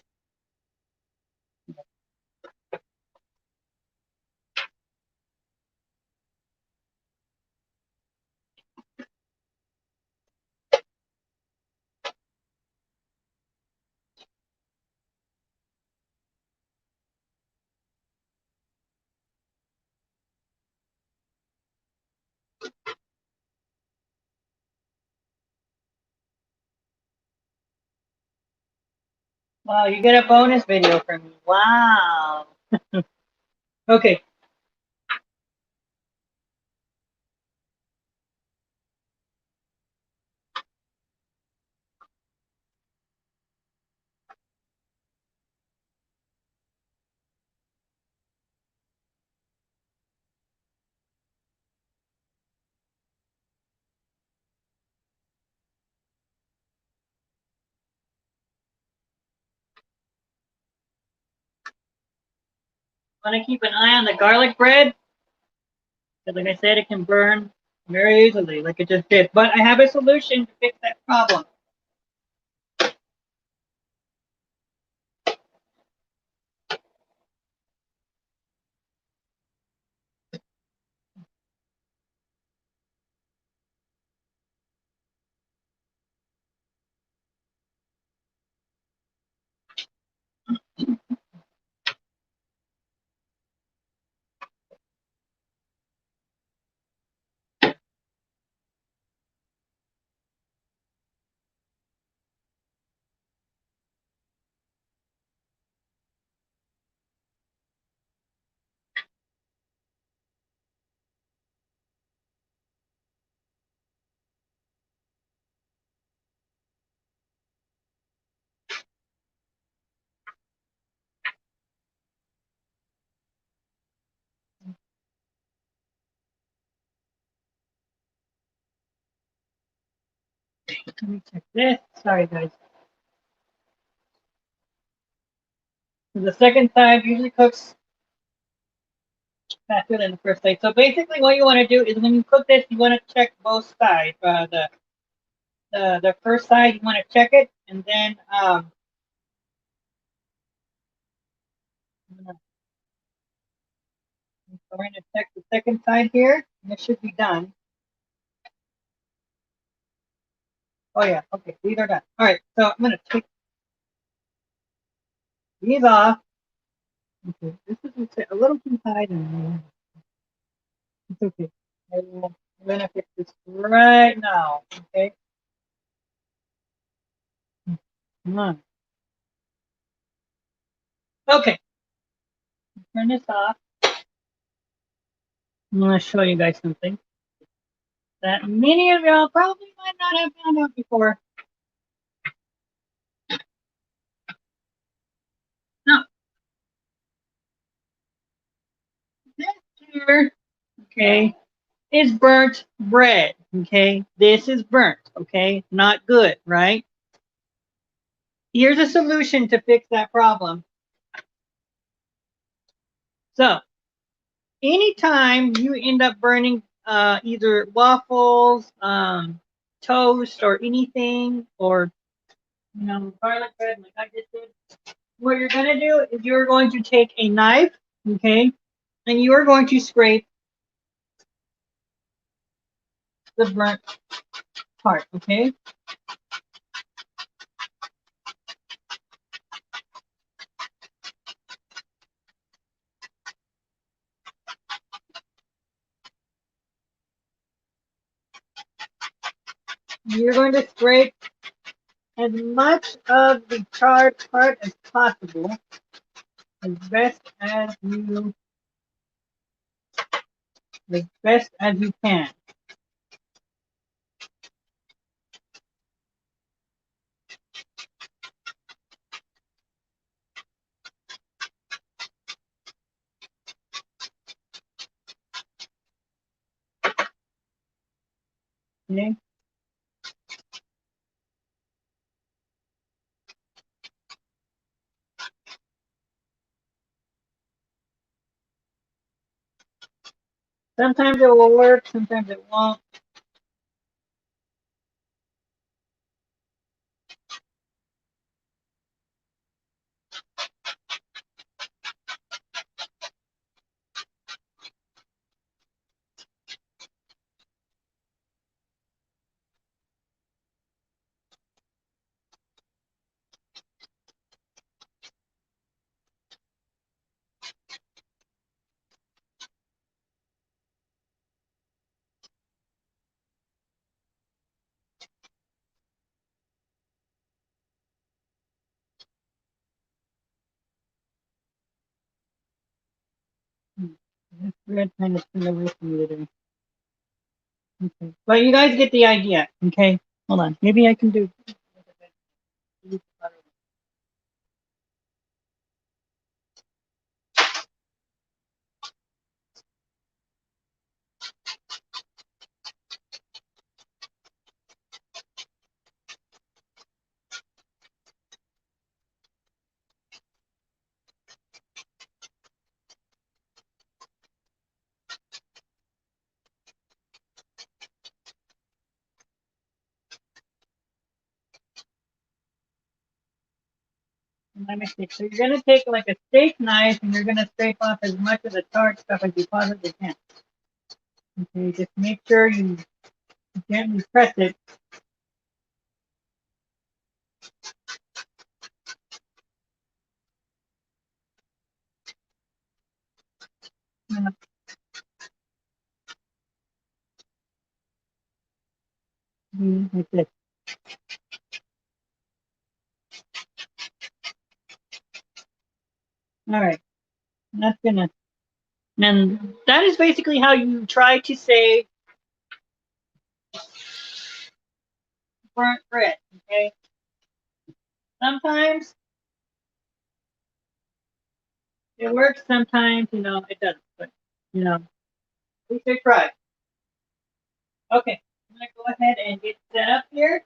A: Wow, you get a bonus video from me. Wow. Okay. Want to keep an eye on the garlic bread? Because like I said, it can burn very easily, like it just did. But I have a solution to fix that problem. Let me check this. Sorry, guys. The second side usually cooks faster than the first side. So basically, what you want to do is when you cook this, you want to check both sides. The first side, you want to check it, and then I'm going to check the second side here, and it should be done. Oh yeah, okay, these are done. All right, so I'm going to take these off. Okay, this is a little too high. It's okay. I'm gonna fix this right now. Okay. Come on. Okay. Turn this off. I'm gonna show you guys something that many of y'all probably might not have found out before. No, this here, okay, is burnt bread. Okay, this is burnt. Okay, not good, right? Here's a solution to fix that problem. So, anytime you end up burning either waffles, toast, or anything, or garlic bread like I just did, what you're gonna do is you're going to take a knife, okay, and you are going to scrape the burnt part, okay? You're going to scrape as much of the charred part as possible, as best as you can. Okay? Sometimes it will work, sometimes it won't. This red pen is turned away from you today. Okay. But you guys get the idea. Okay. Hold on. Maybe I can do. My mistake. So you're gonna take like a steak knife and you're gonna scrape off as much of the tart stuff as you possibly can. Okay, just make sure you gently press it. Like this. All right, that's gonna. And that is basically how you try to save burnt bread. Okay. Sometimes it works. Sometimes it doesn't. But at least I tried. Okay, I'm gonna go ahead and get set up here.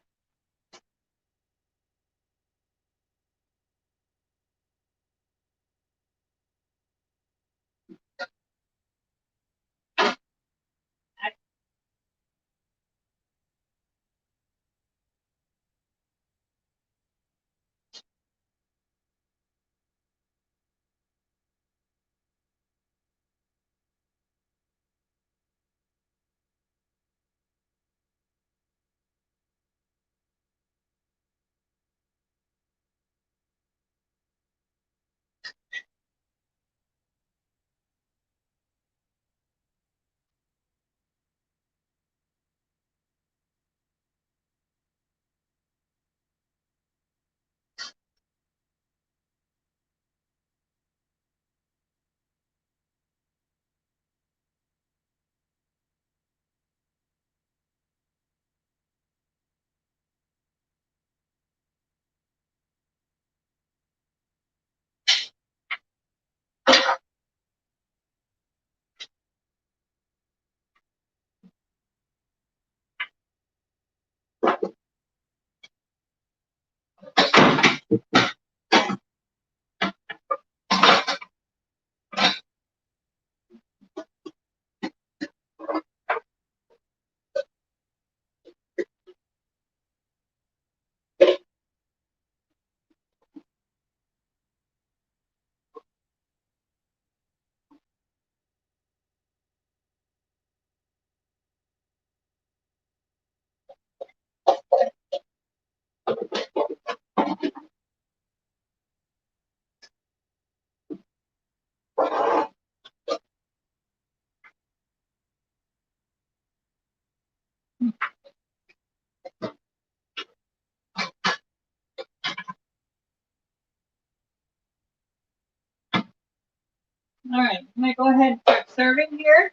A: All right, I'm gonna go ahead and start serving here.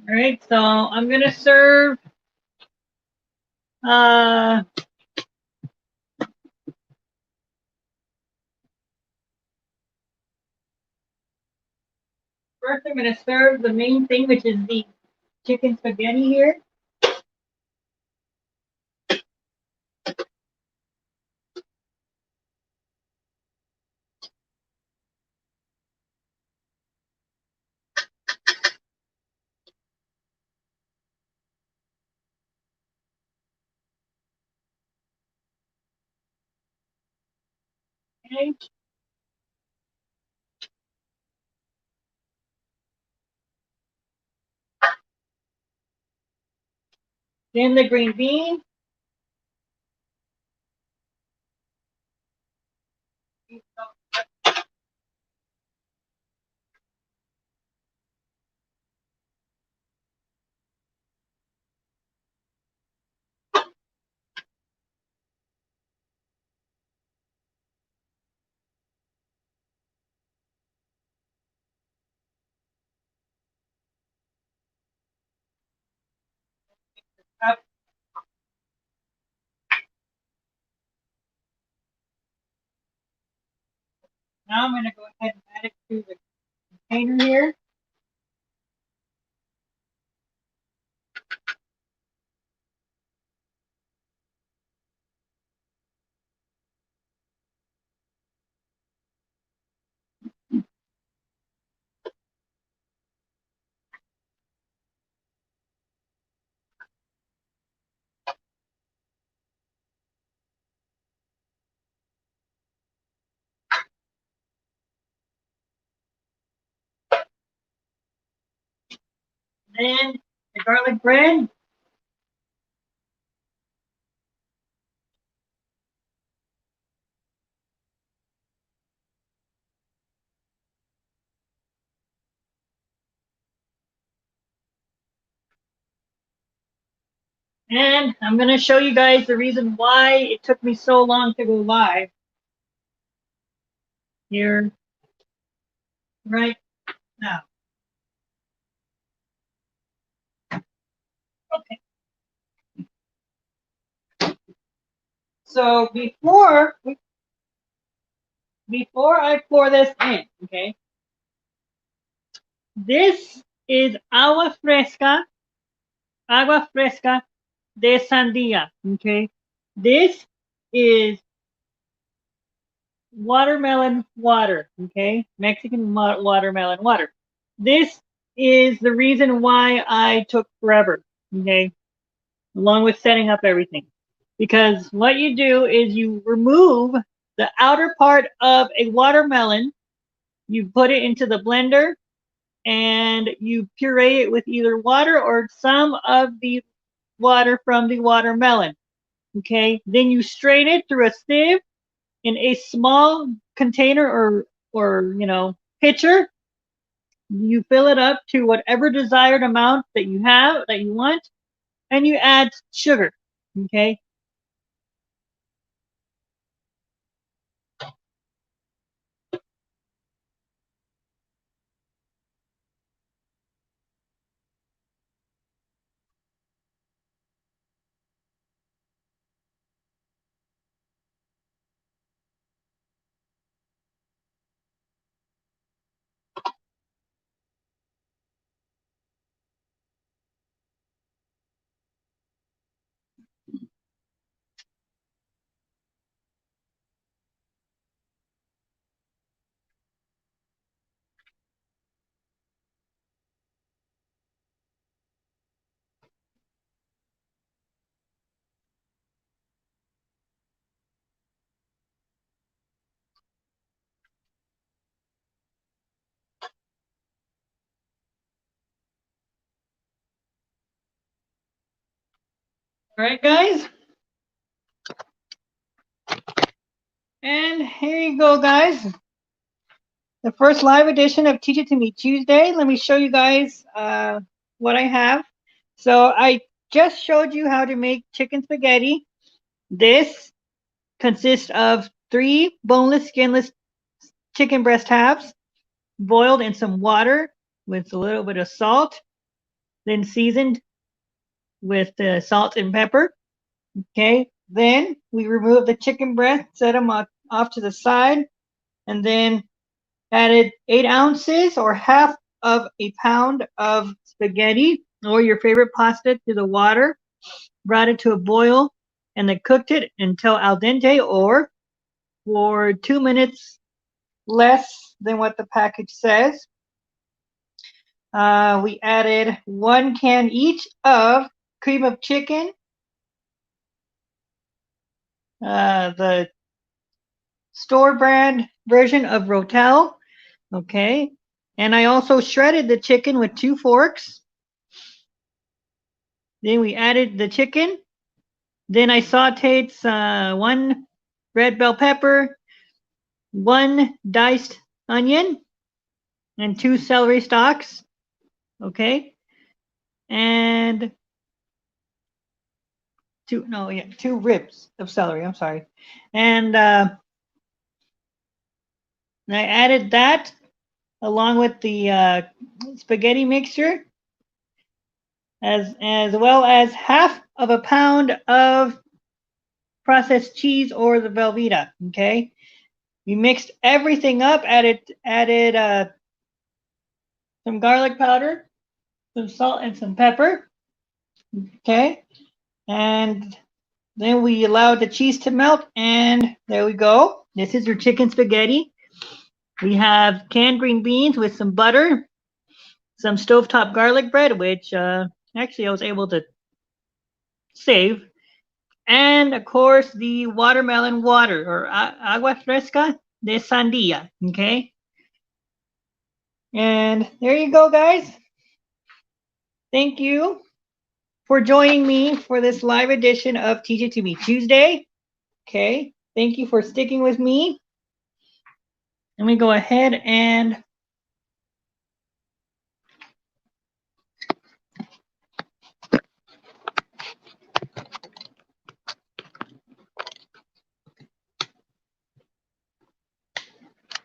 A: All right, so I'm gonna serve. Uh, First, I'm gonna serve the main thing, which is the chicken spaghetti here. Okay. Then the green bean. Now I'm going to go ahead and add it to the container here. Then the garlic bread. And I'm going to show you guys the reason why it took me so long to go live here right now. Okay. So before I pour this in, okay, this is agua fresca de sandía, okay. This is watermelon water, okay, Mexican watermelon water. This is the reason why I took forever, okay, along with setting up everything. Because what you do is you remove the outer part of a watermelon, you put it into the blender, and you puree it with either water or some of the water from the watermelon. Okay, then you strain it through a sieve in a small container or pitcher. You fill it up to whatever desired amount that you have that you want, and you add sugar. Okay. All right, guys. And here you go, guys. The first live edition of Teach It To Me Tuesday. Let me show you guys what I have. So I just showed you how to make chicken spaghetti. This consists of 3 boneless, skinless chicken breast halves boiled in some water with a little bit of salt, then seasoned with salt and pepper. Okay, then we remove the chicken breast, set them off to the side, and then added 8 ounces or half of a pound of spaghetti or your favorite pasta to the water, brought it to a boil, and then cooked it until al dente or for 2 minutes less than what the package says. We added 1 can each of cream of chicken, the store brand version of Rotel. Okay. And I also shredded the chicken with 2 forks. Then we added the chicken. Then I sauteed 1 red bell pepper, 1 diced onion, and 2 celery stalks. Okay. And 2 ribs of celery. I'm sorry. And I added that along with the spaghetti mixture, as well as half of a pound of processed cheese or the Velveeta. Okay, We mixed everything up, added some garlic powder, some salt, and some pepper. Okay. And then we allowed the cheese to melt, and there we go. This is your chicken spaghetti. We have canned green beans with some butter, some stovetop garlic bread, which actually I was able to save, and of course the watermelon water, or agua fresca de sandía. Okay. And there you go, guys. Thank you for joining me for this live edition of Teach It To Me Tuesday. Okay. Thank you for sticking with me. Let me go ahead and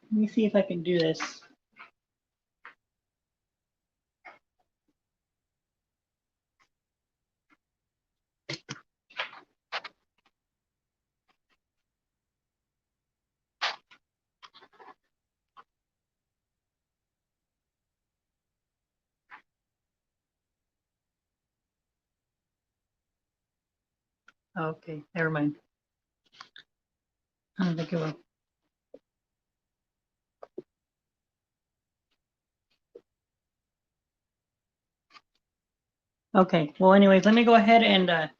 A: let me see if I can do this. Okay, never mind. I don't think it will. Okay, well, anyways, let me go ahead and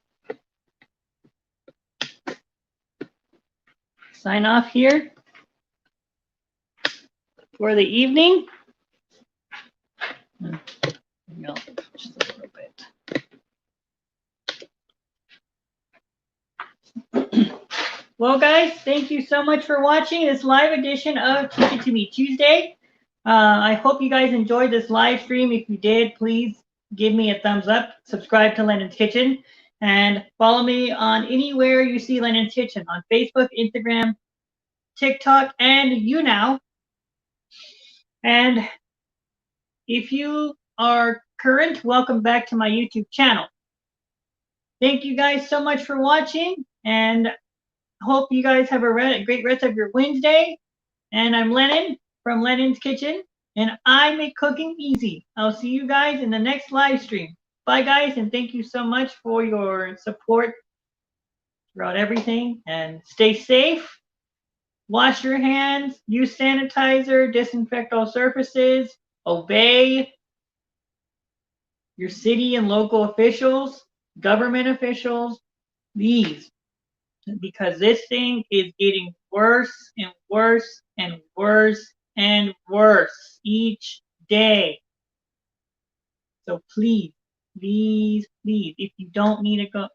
A: sign off here for the evening. No, just a little bit. Well, guys, thank you so much for watching this live edition of Teach It To Me Tuesday. I hope you guys enjoyed this live stream. If you did, please give me a thumbs up, subscribe to Lennon's Kitchen, and follow me on anywhere you see Lennon's Kitchen, on Facebook, Instagram, TikTok, and YouNow. And if you are current, welcome back to my YouTube channel. Thank you guys so much for watching, and hope you guys have a great rest of your Wednesday. And I'm Lennon from Lennon's Kitchen, and I make cooking easy. I'll see you guys in the next live stream. Bye, guys, and thank you so much for your support throughout everything. And stay safe. Wash your hands. Use sanitizer. Disinfect all surfaces. Obey your city and local officials, government officials. Please, because this thing is getting worse and worse and worse and worse each day. So please, please, please, if you don't need to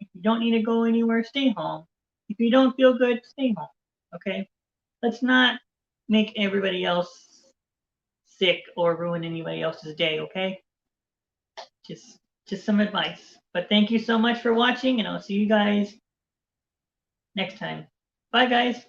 A: go anywhere, stay home. If you don't feel good, stay home. Okay? Let's not make everybody else sick or ruin anybody else's day, okay? Just some advice. But thank you so much for watching, and I'll see you guys next time. Bye, guys.